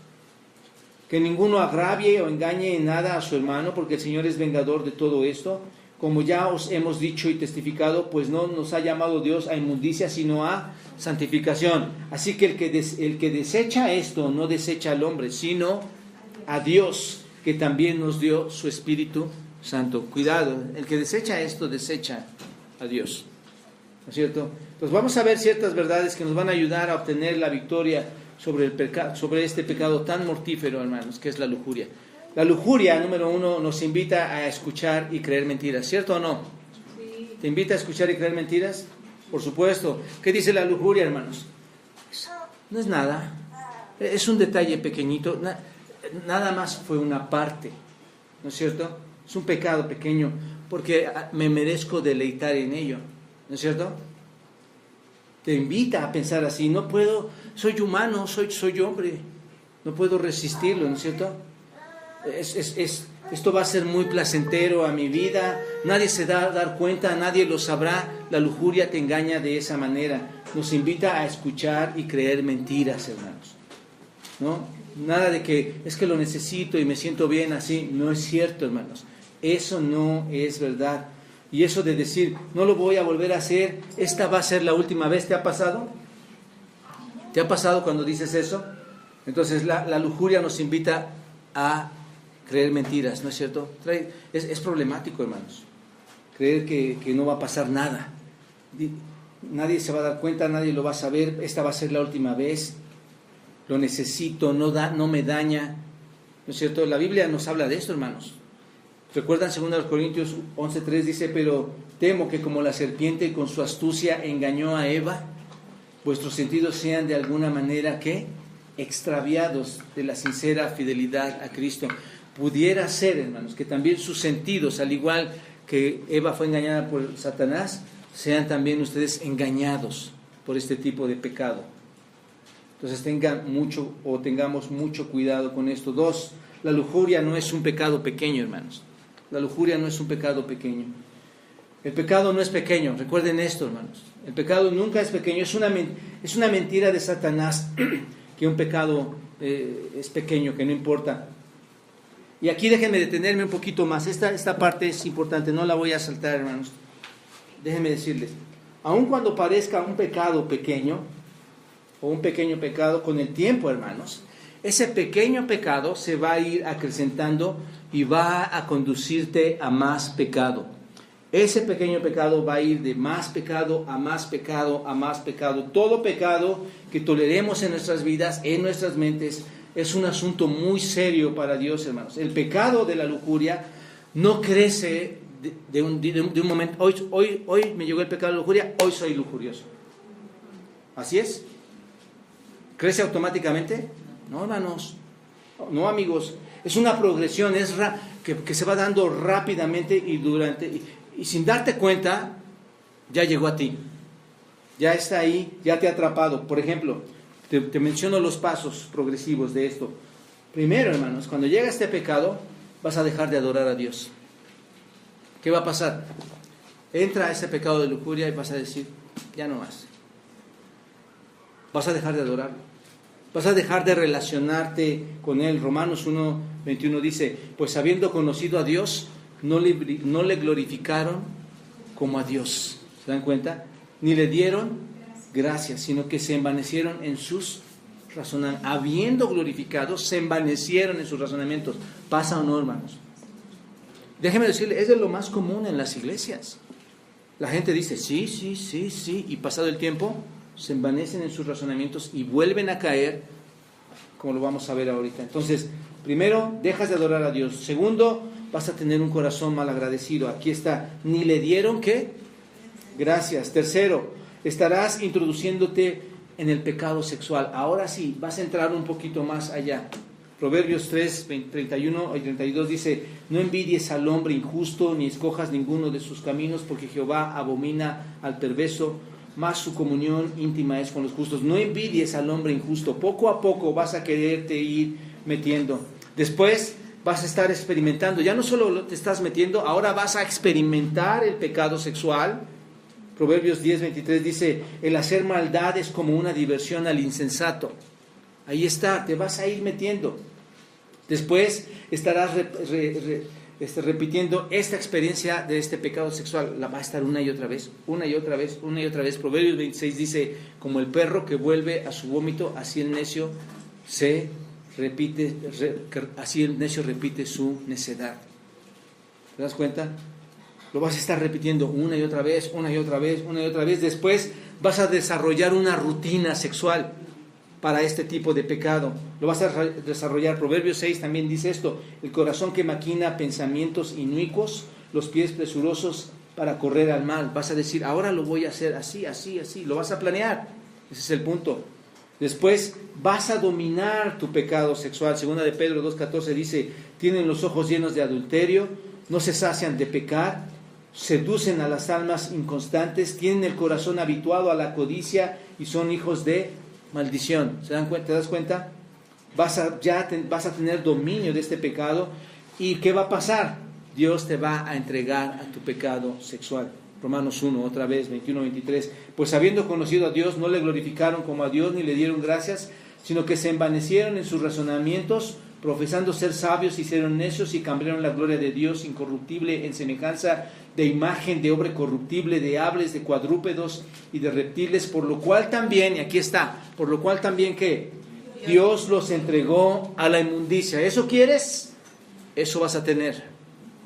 Que ninguno agravie o engañe en nada a su hermano, porque el Señor es vengador de todo esto, como ya os hemos dicho y testificado, pues no nos ha llamado Dios a inmundicia, sino a santificación. Así que el que desecha esto, no desecha al hombre, sino a Dios, que también nos dio su Espíritu Santo. Cuidado, el que desecha esto, desecha a Dios. ¿No es cierto? Pues vamos a ver ciertas verdades que nos van a ayudar a obtener la victoria sobre este pecado tan mortífero, hermanos, que es la lujuria. La lujuria, número 1, nos invita a escuchar y creer mentiras, ¿cierto o no? Sí. ¿Te invita a escuchar y creer mentiras? Por supuesto. ¿Qué dice la lujuria, hermanos? No es nada. Es un detalle pequeñito. Nada más fue una parte, ¿no es cierto? Es un pecado pequeño porque me merezco deleitar en ello, ¿no es cierto? Te invita a pensar así. No puedo, soy humano, soy hombre, no puedo resistirlo, ¿no es cierto? Esto va a ser muy placentero a mi vida, nadie se da a dar cuenta, nadie lo sabrá. La lujuria te engaña de esa manera, nos invita a escuchar y creer mentiras, hermanos, ¿no? Nada de que es que lo necesito y me siento bien así, no es cierto, hermanos, eso no es verdad. Y eso de decir, no lo voy a volver a hacer, esta va a ser la última vez, ¿te ha pasado? ¿Te ha pasado cuando dices eso? Entonces la lujuria nos invita a creer mentiras, ¿no es cierto? Es problemático, hermanos, creer que no va a pasar nada. Nadie se va a dar cuenta, nadie lo va a saber, esta va a ser la última vez, lo necesito, no me daña, ¿no es cierto? La Biblia nos habla de esto, hermanos. ¿Recuerdan 2 Corintios 11:3? Dice, pero temo que como la serpiente con su astucia engañó a Eva, vuestros sentidos sean de alguna manera, ¿qué? Extraviados de la sincera fidelidad a Cristo. Pudiera ser, hermanos, que también sus sentidos, al igual que Eva fue engañada por Satanás, sean también ustedes engañados por este tipo de pecado. Entonces tengamos mucho cuidado con esto. 2, la lujuria no es un pecado pequeño, hermanos. La lujuria no es un pecado pequeño. El pecado no es pequeño, recuerden esto, hermanos. El pecado nunca es pequeño, es una mentira de Satanás que un pecado es pequeño, que no importa. Y aquí déjenme detenerme un poquito más. Esta parte es importante, no la voy a saltar, hermanos. Déjenme decirles, aun cuando parezca un pecado pequeño, o un pequeño pecado, con el tiempo, hermanos, ese pequeño pecado se va a ir acrecentando y va a conducirte a más pecado. Ese pequeño pecado va a ir de más pecado a más pecado a más pecado. Todo pecado que toleremos en nuestras vidas, en nuestras mentes, es un asunto muy serio para Dios, hermanos. El pecado de la lujuria no crece de un momento. Hoy me llegó el pecado de la lujuria, hoy soy lujurioso. ¿Así es? ¿Crece automáticamente? No, hermanos, no, amigos, es una progresión, que se va dando rápidamente y sin darte cuenta, ya llegó a ti, ya está ahí, ya te ha atrapado. Por ejemplo, te menciono los pasos progresivos de esto. Primero, hermanos, cuando llega este pecado, vas a dejar de adorar a Dios. ¿Qué va a pasar? Entra ese pecado de lujuria y vas a decir, ya no más. Vas a dejar de adorarlo. Vas a dejar de relacionarte con Él. Romanos 1:21 dice, pues habiendo conocido a Dios, no le glorificaron como a Dios. ¿Se dan cuenta? Ni le dieron gracias, sino que se envanecieron en sus razonamientos. Habiendo glorificado, se envanecieron en sus razonamientos. ¿Pasa o no, hermanos? Déjeme decirle, es de lo más común en las iglesias. La gente dice, sí, y pasado el tiempo, se envanecen en sus razonamientos y vuelven a caer, como lo vamos a ver ahorita. Entonces, primero, dejas de adorar a Dios. Segundo, vas a tener un corazón malagradecido. Aquí está, ni le dieron, ¿qué? Gracias. Tercero, estarás introduciéndote en el pecado sexual. Ahora sí, vas a entrar un poquito más allá. Proverbios 3:31 y 32 dice, no envidies al hombre injusto, ni escojas ninguno de sus caminos, porque Jehová abomina al perverso, más su comunión íntima es con los justos. No envidies al hombre injusto. Poco a poco vas a quererte ir metiendo. Después vas a estar experimentando. Ya no solo te estás metiendo, ahora vas a experimentar el pecado sexual. Proverbios 10:23 dice, el hacer maldad es como una diversión al insensato. Ahí está, te vas a ir metiendo. Después estarás repitiendo esta experiencia de este pecado sexual. La va a estar una y otra vez, una y otra vez, una y otra vez. Proverbios 26 dice, como el perro que vuelve a su vómito, así el necio repite su necedad. ¿Te das cuenta? Lo vas a estar repitiendo una y otra vez, una y otra vez, una y otra vez. Después vas a desarrollar una rutina sexual para este tipo de pecado. Lo vas a desarrollar. Proverbios 6 también dice esto: el corazón que maquina pensamientos inicuos, los pies presurosos para correr al mal. Vas a decir, ahora lo voy a hacer así, así, así. Lo vas a planear. Ese es el punto. Después vas a dominar tu pecado sexual. Segunda de Pedro 2:14 dice, tienen los ojos llenos de adulterio, no se sacian de pecar, seducen a las almas inconstantes, tienen el corazón habituado a la codicia y son hijos de maldición. ¿Se dan cuenta? ¿Te das cuenta? Vas a tener dominio de este pecado. ¿Y qué va a pasar? Dios te va a entregar a tu pecado sexual. Romanos 1, otra vez, 21-23. Pues habiendo conocido a Dios, no le glorificaron como a Dios, ni le dieron gracias, sino que se envanecieron en sus razonamientos, profesando ser sabios, hicieron necios y cambiaron la gloria de Dios incorruptible en semejanza de imagen de hombre corruptible, de aves, de cuadrúpedos y de reptiles, por lo cual también, y aquí está, por lo cual también que Dios los entregó a la inmundicia. ¿Eso quieres? Eso vas a tener.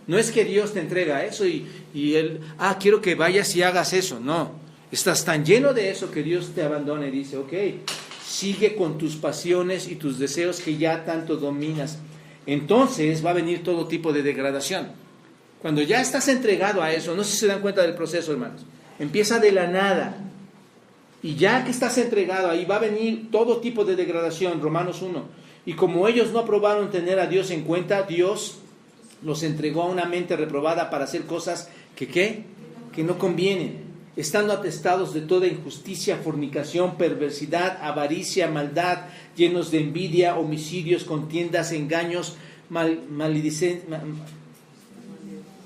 No es que Dios te entrega eso y Él, quiero que vayas y hagas eso. No, estás tan lleno de eso que Dios te abandona y dice, ok, sigue con tus pasiones y tus deseos que ya tanto dominas. Entonces va a venir todo tipo de degradación. Cuando ya estás entregado a eso, no sé si se dan cuenta del proceso, hermanos, empieza de la nada. Y ya que estás entregado ahí, va a venir todo tipo de degradación. Romanos 1. Y como ellos no aprobaron tener a Dios en cuenta, Dios los entregó a una mente reprobada para hacer cosas que no convienen, estando atestados de toda injusticia, fornicación, perversidad, avaricia, maldad, llenos de envidia, homicidios, contiendas, engaños,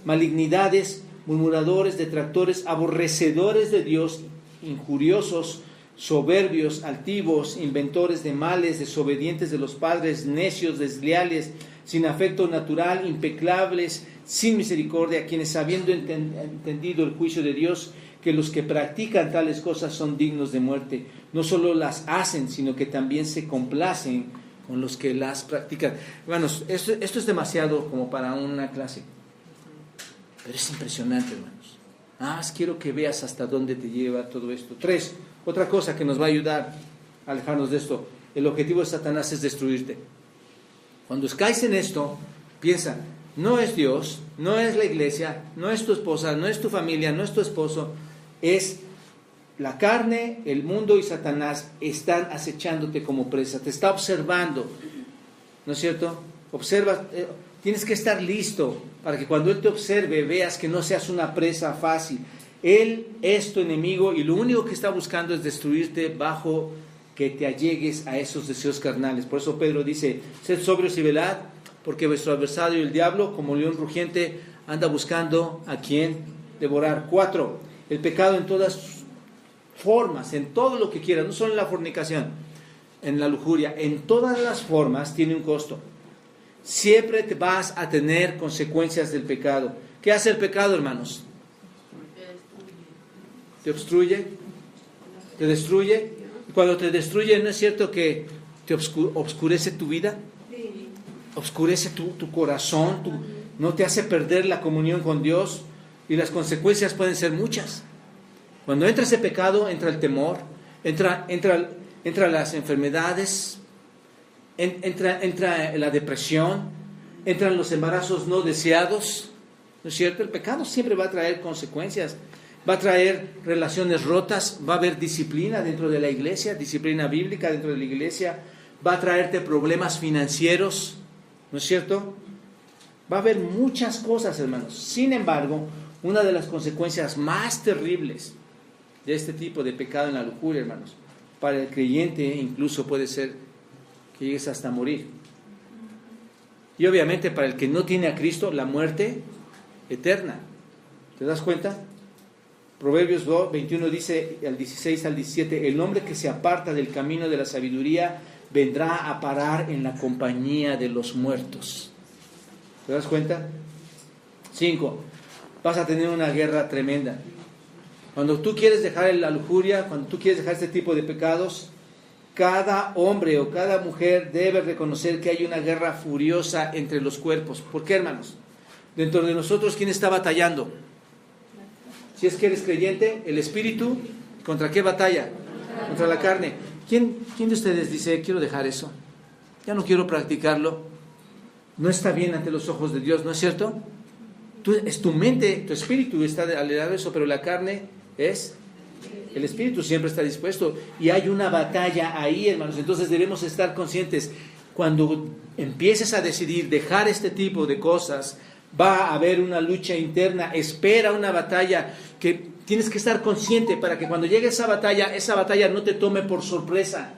malignidades, murmuradores, detractores, aborrecedores de Dios, injuriosos, soberbios, altivos, inventores de males, desobedientes de los padres, necios, desleales, sin afecto natural, impecables, sin misericordia, quienes habiendo entendido el juicio de Dios, que los que practican tales cosas son dignos de muerte, no solo las hacen, sino que también se complacen con los que las practican. Hermanos, esto es demasiado como para una clase, pero es impresionante, hermanos. Quiero que veas hasta dónde te lleva todo esto. 3, otra cosa que nos va a ayudar a alejarnos de esto. El objetivo de Satanás es destruirte. Cuando caes en esto, piensa, no es Dios, no es la iglesia, no es tu esposa, no es tu familia, no es tu esposo, es la carne, el mundo y Satanás están acechándote como presa, te está observando, ¿no es cierto? Observa, tienes que estar listo para que cuando Él te observe veas que no seas una presa fácil. Él es tu enemigo y lo único que está buscando es destruirte bajo que te allegues a esos deseos carnales. Por eso Pedro dice, sed sobrios y velad, porque vuestro adversario el diablo, como león rugiente, anda buscando a quien devorar. 4, el pecado en todas formas, en todo lo que quieras, no solo en la fornicación, en la lujuria, en todas las formas tiene un costo. Siempre te vas a tener consecuencias del pecado. ¿Qué hace el pecado, hermanos? Te obstruye, te destruye. Cuando te destruye, ¿no es cierto que te obscurece tu vida? Sí. Obscurece tu corazón, no te hace perder la comunión con Dios, y las consecuencias pueden ser muchas. Cuando entra ese pecado, entra el temor, entra las enfermedades, entra la depresión, entran los embarazos no deseados, ¿no es cierto? El pecado siempre va a traer consecuencias. Va a traer relaciones rotas, va a haber disciplina dentro de la iglesia, disciplina bíblica dentro de la iglesia, va a traerte problemas financieros, ¿no es cierto? Va a haber muchas cosas, hermanos. Sin embargo, una de las consecuencias más terribles de este tipo de pecado en la lujuria, hermanos, para el creyente incluso puede ser que llegues hasta morir. Y obviamente para el que no tiene a Cristo, la muerte eterna. ¿Te das cuenta? Proverbios 21 dice, al 16 al 17, el hombre que se aparta del camino de la sabiduría vendrá a parar en la compañía de los muertos. ¿Te das cuenta? 5. Vas a tener una guerra tremenda. Cuando tú quieres dejar la lujuria, cuando tú quieres dejar este tipo de pecados, cada hombre o cada mujer debe reconocer que hay una guerra furiosa entre los cuerpos. ¿Por qué, hermanos? Dentro de nosotros, ¿quién está batallando? Si es que eres creyente, el espíritu, ¿contra qué batalla? Contra la carne. ¿Quién de ustedes dice, quiero dejar eso? Ya no quiero practicarlo. No está bien ante los ojos de Dios, ¿no es cierto? Es tu mente, tu espíritu está aliado a eso, pero la carne es... El espíritu siempre está dispuesto y hay una batalla ahí, hermanos. Entonces debemos estar conscientes. Cuando empieces a decidir dejar este tipo de cosas, va a haber una lucha interna. Espera una batalla que tienes que estar consciente para que cuando llegue esa batalla no te tome por sorpresa.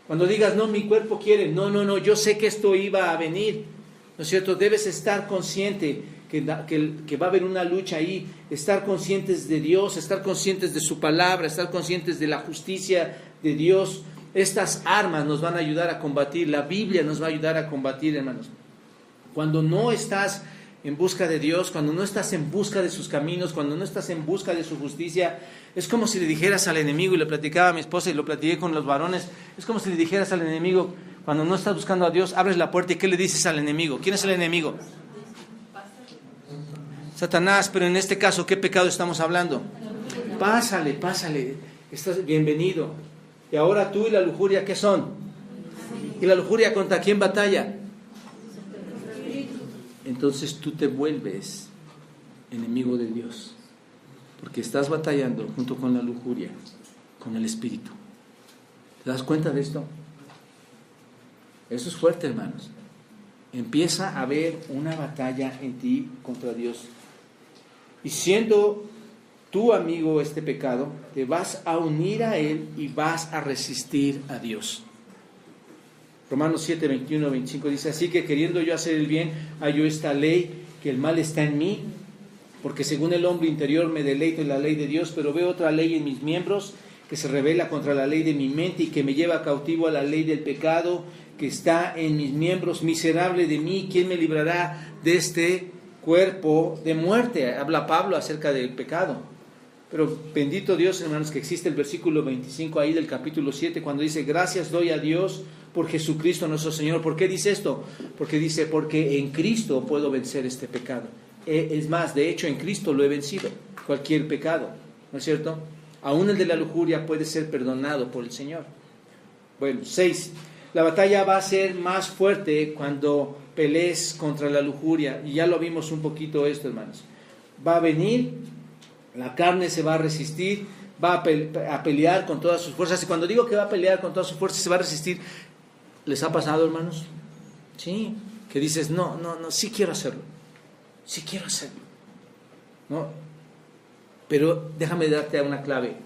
Cuando digas, no, mi cuerpo quiere, no, yo sé que esto iba a venir, ¿no es cierto? Debes estar consciente que va a haber una lucha ahí, estar conscientes de Dios, estar conscientes de su palabra, estar conscientes de la justicia de Dios. Estas armas nos van a ayudar a combatir, la Biblia nos va a ayudar a combatir, hermanos. Cuando no estás en busca de Dios, cuando no estás en busca de sus caminos, cuando no estás en busca de su justicia, es como si le dijeras al enemigo, y lo platicaba a mi esposa y lo platiqué con los varones, es como si le dijeras al enemigo, cuando no estás buscando a Dios, abres la puerta y ¿qué le dices al enemigo? ¿Quién es el enemigo? Satanás, pero en este caso, ¿qué pecado estamos hablando? Pásale, estás bienvenido. Y ahora tú y la lujuria, ¿qué son? ¿Y la lujuria contra quién batalla? Entonces tú te vuelves enemigo de Dios, porque estás batallando junto con la lujuria, con el espíritu. ¿Te das cuenta de esto? Eso es fuerte, hermanos. Empieza a haber una batalla en ti contra Dios. Y siendo tu amigo este pecado, te vas a unir a él y vas a resistir a Dios. Romanos 7, 21, 25 dice, así que queriendo yo hacer el bien, hallo esta ley, que el mal está en mí, porque según el hombre interior me deleito en la ley de Dios, pero veo otra ley en mis miembros, que se rebela contra la ley de mi mente y que me lleva cautivo a la ley del pecado, que está en mis miembros. Miserable de mí, ¿quién me librará de este cuerpo de muerte? Habla Pablo acerca del pecado. Pero bendito Dios, hermanos, que existe el versículo 25 ahí del capítulo 7, cuando dice, gracias doy a Dios por Jesucristo nuestro Señor. ¿Por qué dice esto? Porque dice, porque en Cristo puedo vencer este pecado. Es más, de hecho en Cristo lo he vencido, cualquier pecado, ¿no es cierto? Aún el de la lujuria puede ser perdonado por el Señor. Bueno, 6. La batalla va a ser más fuerte cuando pelees contra la lujuria. Y ya lo vimos un poquito esto, hermanos. Va a venir, la carne se va a resistir, va a pelear con todas sus fuerzas. Y cuando digo que va a pelear con todas sus fuerzas, se va a resistir. ¿Les ha pasado, hermanos? Sí. Que dices, no, sí quiero hacerlo. Sí quiero hacerlo. ¿No? Pero déjame darte una clave.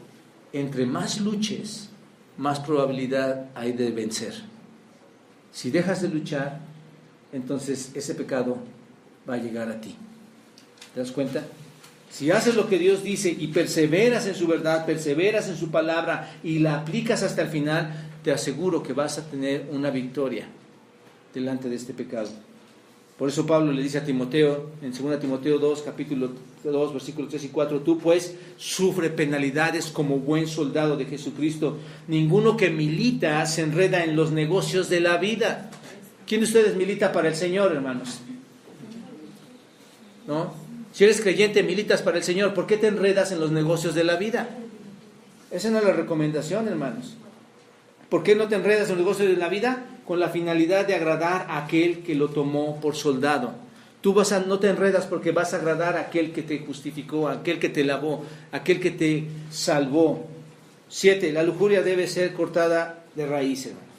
Entre más luches, más probabilidad hay de vencer. Si dejas de luchar, entonces ese pecado va a llegar a ti. ¿Te das cuenta? Si haces lo que Dios dice y perseveras en su verdad, perseveras en su palabra y la aplicas hasta el final, te aseguro que vas a tener una victoria delante de este pecado. Por eso Pablo le dice a Timoteo, en 2 Timoteo 2, capítulo 2, versículos 3 y 4, tú pues sufre penalidades como buen soldado de Jesucristo. Ninguno que milita se enreda en los negocios de la vida. ¿Quién de ustedes milita para el Señor, hermanos? ¿No? Si eres creyente, militas para el Señor, ¿por qué te enredas en los negocios de la vida? Esa no es la recomendación, hermanos. ¿Por qué no te enredas en los negocios de la vida? Con la finalidad de agradar a aquel que lo tomó por soldado. Tú no te enredas porque vas a agradar a aquel que te justificó, a aquel que te lavó, a aquel que te salvó. 7. La lujuria debe ser cortada de raíz, hermanos.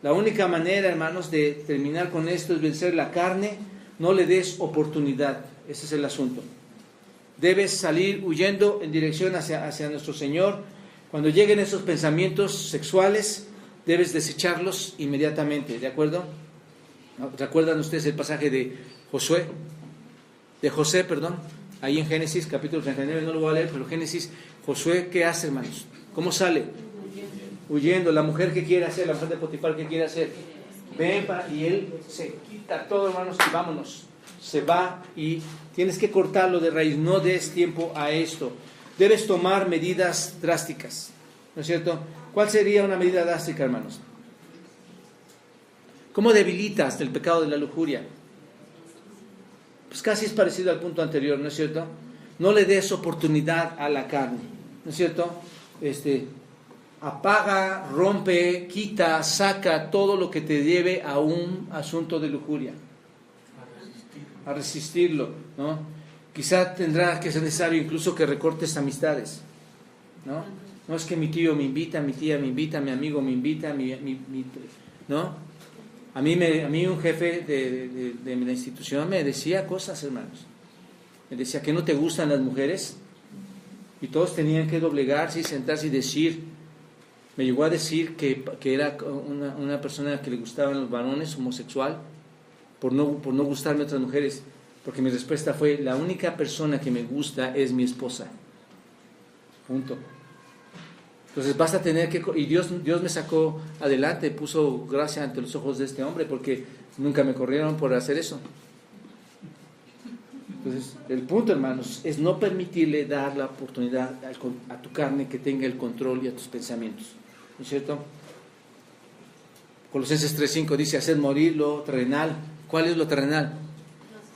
La única manera, hermanos, de terminar con esto es vencer la carne. No le des oportunidad. Ese es el asunto. Debes salir huyendo en dirección hacia nuestro Señor. Cuando lleguen esos pensamientos sexuales, debes desecharlos inmediatamente, ¿de acuerdo? ¿Recuerdan ustedes el pasaje de José, ahí en Génesis, capítulo 39, no lo voy a leer, pero Génesis, Josué, ¿qué hace, hermanos? ¿Cómo sale? Huyendo. La mujer, ¿qué quiere hacer? La mujer de Potifar, ¿qué quiere hacer? Ven y él se quita todo, hermanos, y vámonos. se va y tienes que cortarlo de raíz. No des tiempo a esto. Debes tomar medidas drásticas, ¿no es cierto? ¿Cuál sería una medida drástica, hermanos? ¿Cómo debilitas el pecado de la lujuria? Pues casi es parecido al punto anterior, ¿no es cierto? No le des oportunidad a la carne, ¿no es cierto? Apaga, rompe, quita, saca todo lo que te lleve a un asunto de lujuria. A resistirlo, ¿no? Quizá tendrá que ser necesario incluso que recortes amistades, ¿no? No es que mi tío me invita, mi tía me invita, mi amigo me invita, ¿no? A mí un jefe de la institución me decía cosas, hermanos. Me decía que no te gustan las mujeres, y todos tenían que doblegarse y sentarse y decir. Me llegó a decir que era una persona que le gustaban los varones, homosexual, por no gustarme a otras mujeres, porque mi respuesta fue: la única persona que me gusta es mi esposa. Punto. Entonces vas a tener que... Y Dios me sacó adelante, puso gracia ante los ojos de este hombre, porque nunca me corrieron por hacer eso. Entonces, el punto, hermanos, es no permitirle dar la oportunidad a tu carne que tenga el control y a tus pensamientos. ¿No es cierto? Colosenses 3:5 dice: hacer morir lo terrenal. ¿Cuál es lo terrenal?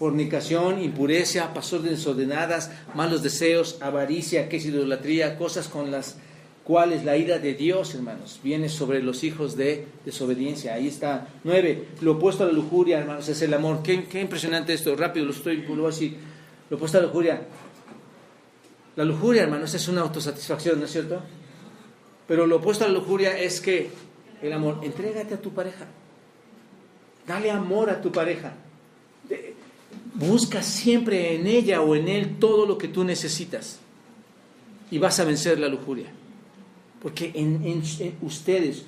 Fornicación, impureza, pasiones desordenadas, malos deseos, avaricia, que es idolatría, cosas con las cuales la ira de Dios, hermanos, viene sobre los hijos de desobediencia. Ahí está. 9. Lo opuesto a la lujuria, hermanos, es el amor. Qué impresionante esto. Rápido, lo voy a decir. Lo opuesto a la lujuria. La lujuria, hermanos, es una autosatisfacción, ¿no es cierto? Pero lo opuesto a la lujuria es que el amor. Entrégate a tu pareja. Dale amor a tu pareja. Busca siempre en ella o en él todo lo que tú necesitas. Y vas a vencer la lujuria. Porque en ustedes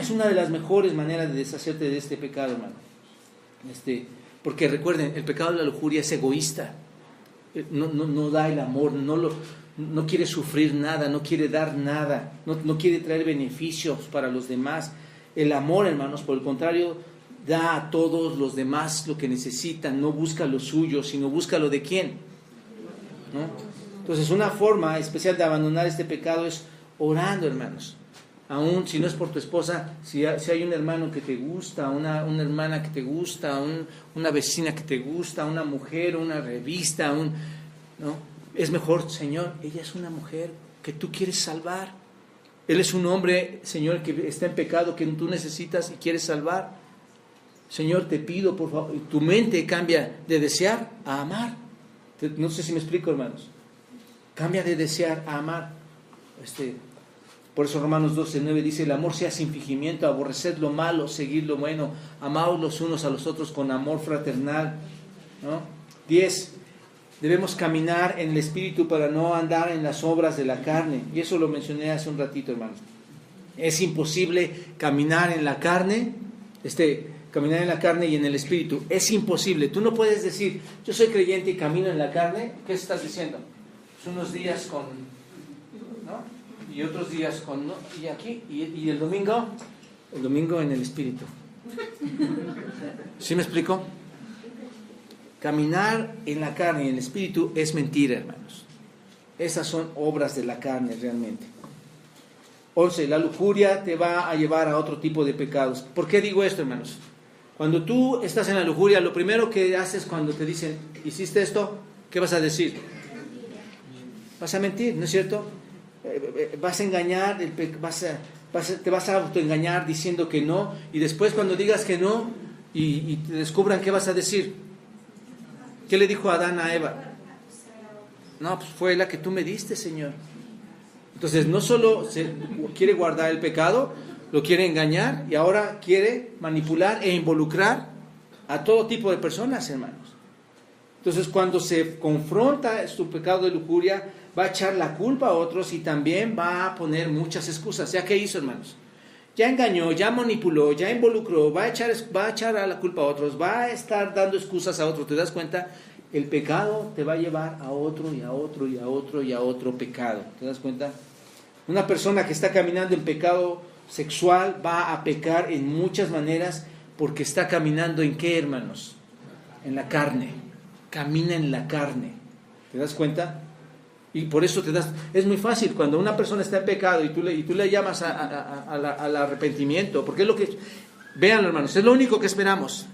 es una de las mejores maneras de deshacerte de este pecado, hermano. Porque recuerden, el pecado de la lujuria es egoísta. No da el amor, no quiere sufrir nada, no quiere dar nada, no quiere traer beneficios para los demás. El amor, hermanos, por el contrario, da a todos los demás lo que necesitan. No busca lo suyo, sino busca lo de quién, ¿no? Entonces, una forma especial de abandonar este pecado es orando, hermanos. Aún si no es por tu esposa, si hay un hermano que te gusta, una hermana que te gusta, una vecina que te gusta, una mujer, una revista, ¿no? Es mejor: Señor, ella es una mujer que tú quieres salvar. Él es un hombre, Señor, que está en pecado, que tú necesitas y quieres salvar. Señor, te pido, por favor. Tu mente cambia de desear a amar. No sé si me explico, hermanos. Cambia de desear a amar. Por eso Romanos 12:9 dice: el amor sea sin fingimiento, aborreced lo malo, seguid lo bueno, amaos los unos a los otros con amor fraternal, ¿no? 10. Debemos caminar en el Espíritu para no andar en las obras de la carne. Y eso lo mencioné hace un ratito, hermanos. Es imposible caminar en la carne, caminar en la carne y en el Espíritu. Es imposible. Tú no puedes decir: yo soy creyente y camino en la carne. ¿Qué estás diciendo? Pues unos días con... ¿no? Y otros días con... ¿no? Y aquí, y el domingo en el Espíritu. ¿Sí me explico? Caminar en la carne y en el Espíritu es mentira, hermanos. Esas son obras de la carne realmente. 11. La lujuria te va a llevar a otro tipo de pecados. ¿Por qué digo esto, hermanos? Cuando tú estás en la lujuria, lo primero que haces cuando te dicen: ¿hiciste esto? ¿Qué vas a decir? Vas a mentir, ¿no es cierto? Vas a engañar, te vas a autoengañar diciendo que no, y después cuando digas que no y te descubran, ¿qué vas a decir? ¿Qué le dijo Adán a Eva? No, pues fue la que tú me diste, Señor. Entonces no solo quiere guardar el pecado, lo quiere engañar, y ahora quiere manipular e involucrar a todo tipo de personas, hermanos. Entonces, cuando se confronta su pecado de lujuria, va a echar la culpa a otros y también va a poner muchas excusas. ¿Ya qué hizo, hermanos? Ya engañó, ya manipuló, ya involucró, va a echar a la culpa a otros, va a estar dando excusas a otros. ¿Te das cuenta? El pecado te va a llevar a otro y a otro y a otro y a otro pecado. ¿Te das cuenta? Una persona que está caminando en pecado sexual va a pecar en muchas maneras, porque está caminando ¿en qué, hermanos? en la carne, camina en la carne. ¿Te das cuenta? Y por eso es muy fácil cuando una persona está en pecado y tú le llamas al arrepentimiento, porque es lo que, véanlo hermanos, es lo único que esperamos,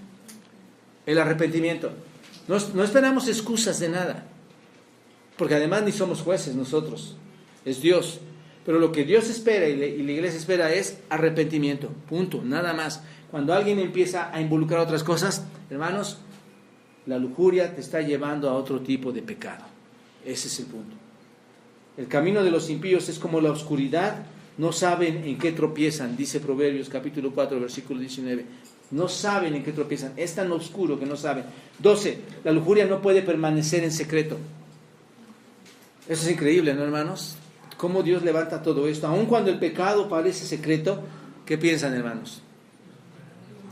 el arrepentimiento. No esperamos excusas de nada, porque además ni somos jueces nosotros, es Dios. Pero lo que Dios espera y la iglesia espera es arrepentimiento, punto, nada más. Cuando alguien empieza a involucrar otras cosas, hermanos, la lujuria te está llevando a otro tipo de pecado. Ese es el punto. El camino de los impíos es como la oscuridad, no saben en qué tropiezan, dice Proverbios capítulo 4, versículo 19. No saben en qué tropiezan, es tan oscuro que no saben. 12, la lujuria no puede permanecer en secreto. Eso es increíble, ¿no, hermanos? Cómo Dios levanta todo esto. Aun cuando el pecado parece secreto, ¿qué piensan, hermanos?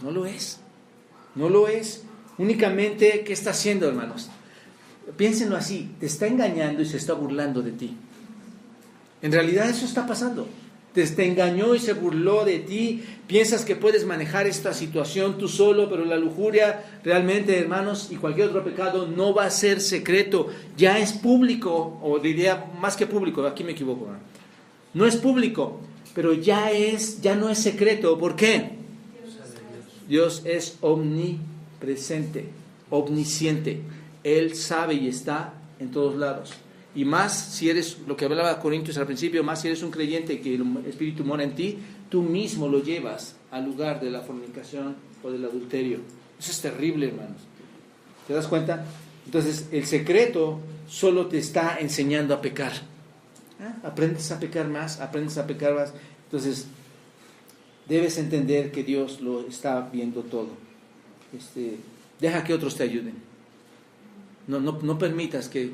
No lo es. No lo es. Únicamente, ¿qué está haciendo, hermanos? Piénsenlo así, te está engañando y se está burlando de ti. En realidad eso está pasando. Te engañó y se burló de ti. Piensas que puedes manejar esta situación tú solo, pero la lujuria realmente, hermanos, y cualquier otro pecado no va a ser secreto. Ya es público, o diría más que público, aquí me equivoco. No es público, pero ya no es secreto. ¿Por qué? Dios es omnipresente, omnisciente. Él sabe y está en todos lados. Y más si eres, lo que hablaba Corintios al principio, más si eres un creyente que el Espíritu mora en ti, tú mismo lo llevas al lugar de la fornicación o del adulterio. Eso es terrible, hermanos. ¿Te das cuenta? Entonces, el secreto solo te está enseñando a pecar. Aprendes a pecar más, aprendes a pecar más. Entonces, debes entender que Dios lo está viendo todo. Deja que otros te ayuden. No permitas que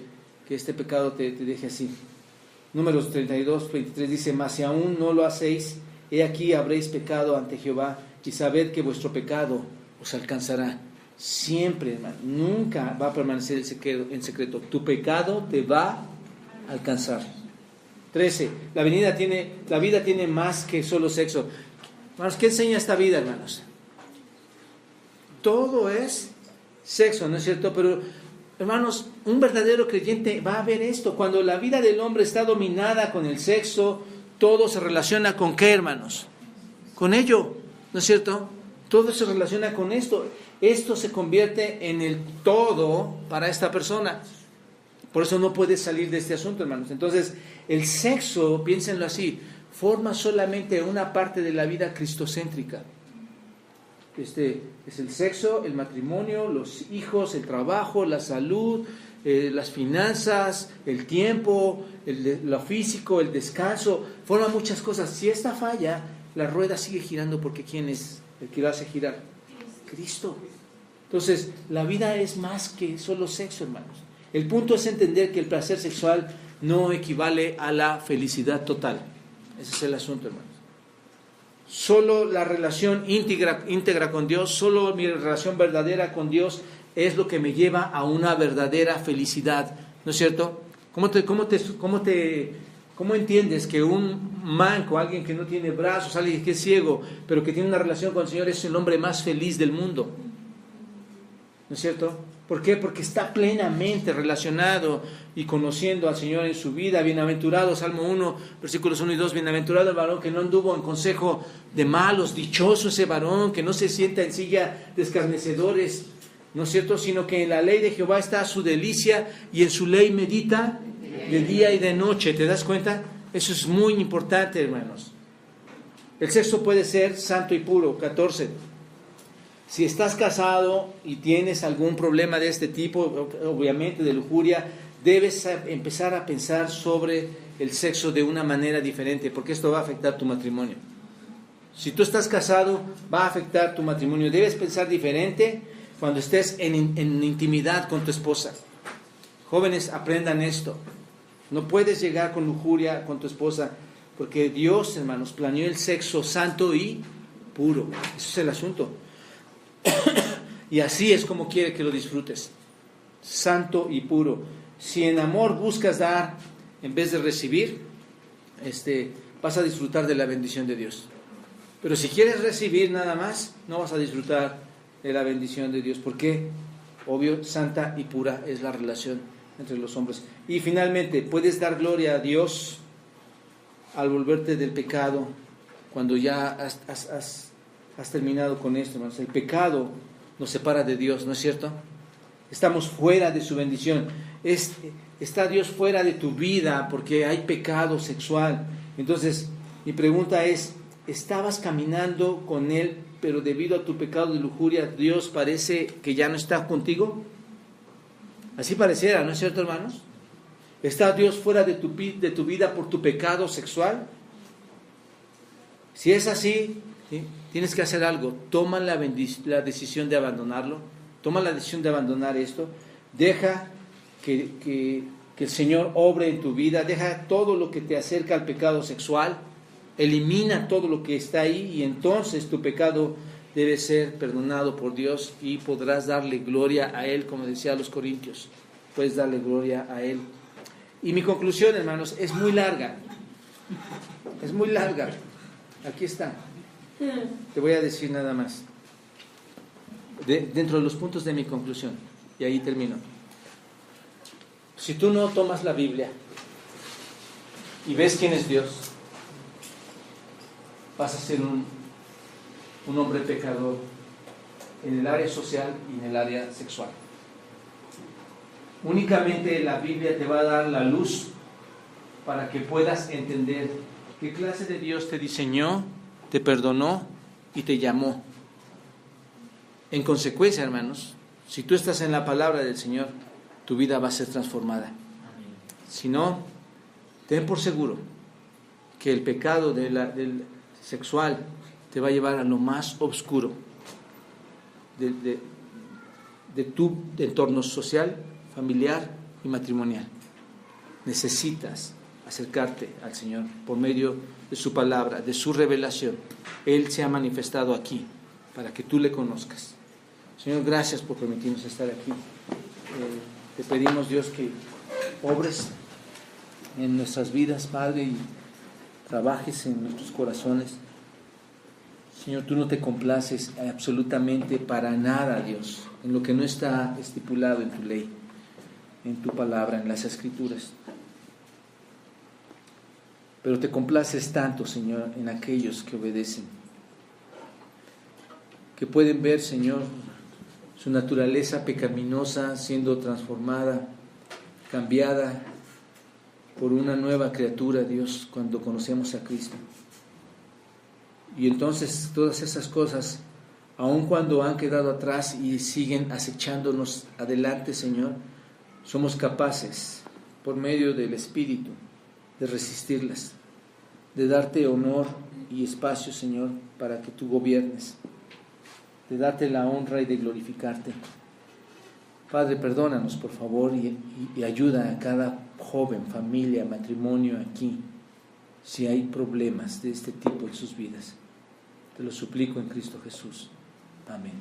este pecado te deje así. Números 32, 23 dice: mas si aún no lo hacéis, he aquí habréis pecado ante Jehová, y sabed que vuestro pecado os alcanzará. Siempre, hermano, nunca va a permanecer en secreto. Tu pecado te va a alcanzar. 13. La vida tiene más que solo sexo. Hermanos, ¿qué enseña esta vida, hermanos? Todo es sexo, ¿no es cierto? Pero hermanos, un verdadero creyente va a ver esto. Cuando la vida del hombre está dominada con el sexo, todo se relaciona con ¿qué, hermanos? Con ello, ¿no es cierto? Todo se relaciona con esto. Esto se convierte en el todo para esta persona. Por eso no puede salir de este asunto, hermanos. Entonces, el sexo, piénsenlo así, forma solamente una parte de la vida cristocéntrica. Es el sexo, el matrimonio, los hijos, el trabajo, la salud, las finanzas, el tiempo, lo físico, el descanso, forma muchas cosas. Si esta falla, la rueda sigue girando, porque ¿quién es el que lo hace girar? Cristo. Entonces, la vida es más que solo sexo, hermanos. El punto es entender que el placer sexual no equivale a la felicidad total. Ese es el asunto, hermanos. Solo la relación íntegra con Dios, solo mi relación verdadera con Dios es lo que me lleva a una verdadera felicidad, ¿no es cierto? ¿Cómo entiendes que un manco, alguien que no tiene brazos, alguien que es ciego, pero que tiene una relación con el Señor, es el hombre más feliz del mundo? ¿No es cierto? ¿Por qué? Porque está plenamente relacionado y conociendo al Señor en su vida. Bienaventurado, Salmo 1, versículos 1 y 2, bienaventurado el varón que no anduvo en consejo de malos, dichoso ese varón que no se sienta en silla de escarnecedores, ¿no es cierto? Sino que en la ley de Jehová está su delicia y en su ley medita de día y de noche. ¿Te das cuenta? Eso es muy importante, hermanos. El sexo puede ser santo y puro. 14. Si estás casado y tienes algún problema de este tipo, obviamente de lujuria, debes empezar a pensar sobre el sexo de una manera diferente, porque esto va a afectar tu matrimonio. Si tú estás casado, va a afectar tu matrimonio. Debes pensar diferente cuando estés en intimidad con tu esposa. Jóvenes, aprendan esto. No puedes llegar con lujuria con tu esposa, porque Dios, hermanos, planeó el sexo santo y puro. Ese es el asunto. Y así es como quiere que lo disfrutes, santo y puro. Si en amor buscas dar en vez de recibir, vas a disfrutar de la bendición de Dios. Pero si quieres recibir nada más, no vas a disfrutar de la bendición de Dios. ¿Por qué? obvio, santa y pura es la relación entre los hombres. Y finalmente, puedes dar gloria a Dios al volverte del pecado cuando ya has terminado con esto, hermanos. El pecado nos separa de Dios, ¿no es cierto? Estamos fuera de su bendición. Está Dios fuera de tu vida porque hay pecado sexual. Entonces, mi pregunta es, ¿estabas caminando con Él, pero debido a tu pecado de lujuria, Dios parece que ya no está contigo? Así pareciera, ¿no es cierto, hermanos? ¿Está Dios fuera de tu vida por tu pecado sexual? Si es así, ¿sí?, tienes que hacer algo. Toma la decisión de abandonarlo. Toma la decisión de abandonar esto. Deja que el Señor obre en tu vida. Deja todo lo que te acerca al pecado sexual. Elimina todo lo que está ahí y entonces tu pecado debe ser perdonado por Dios y podrás darle gloria a Él, como decía a los Corintios. Puedes darle gloria a Él. Y mi conclusión, hermanos, es muy larga. Es muy larga. Aquí está. Te voy a decir nada más. Dentro de los puntos de mi conclusión. Y ahí termino. Si tú no tomas la Biblia y ves quién es Dios, vas a ser un hombre pecador en el área social y en el área sexual. Únicamente la Biblia te va a dar la luz para que puedas entender qué clase de Dios te diseñó, te perdonó y te llamó. En consecuencia, hermanos, si tú estás en la palabra del Señor, tu vida va a ser transformada. Si no, ten por seguro que el pecado del sexual te va a llevar a lo más oscuro de tu entorno social, familiar y matrimonial. Necesitas acercarte al Señor por medio de su palabra, de su revelación. Él se ha manifestado aquí para que tú le conozcas. Señor, gracias por permitirnos estar aquí. Te pedimos, Dios, que obres en nuestras vidas, Padre, y trabajes en nuestros corazones. Señor, tú no te complaces absolutamente para nada, Dios, en lo que no está estipulado en tu ley, en tu palabra, en las Escrituras. Pero te complaces tanto, Señor, en aquellos que obedecen, que pueden ver, Señor, su naturaleza pecaminosa siendo transformada, cambiada por una nueva criatura, Dios, cuando conocemos a Cristo. Y entonces todas esas cosas, aun cuando han quedado atrás y siguen acechándonos adelante, Señor, somos capaces, por medio del Espíritu, de resistirlas, de darte honor y espacio, Señor, para que tú gobiernes, de darte la honra y de glorificarte. Padre, perdónanos, por favor, y ayuda a cada joven, familia, matrimonio aquí, si hay problemas de este tipo en sus vidas. Te lo suplico en Cristo Jesús. Amén.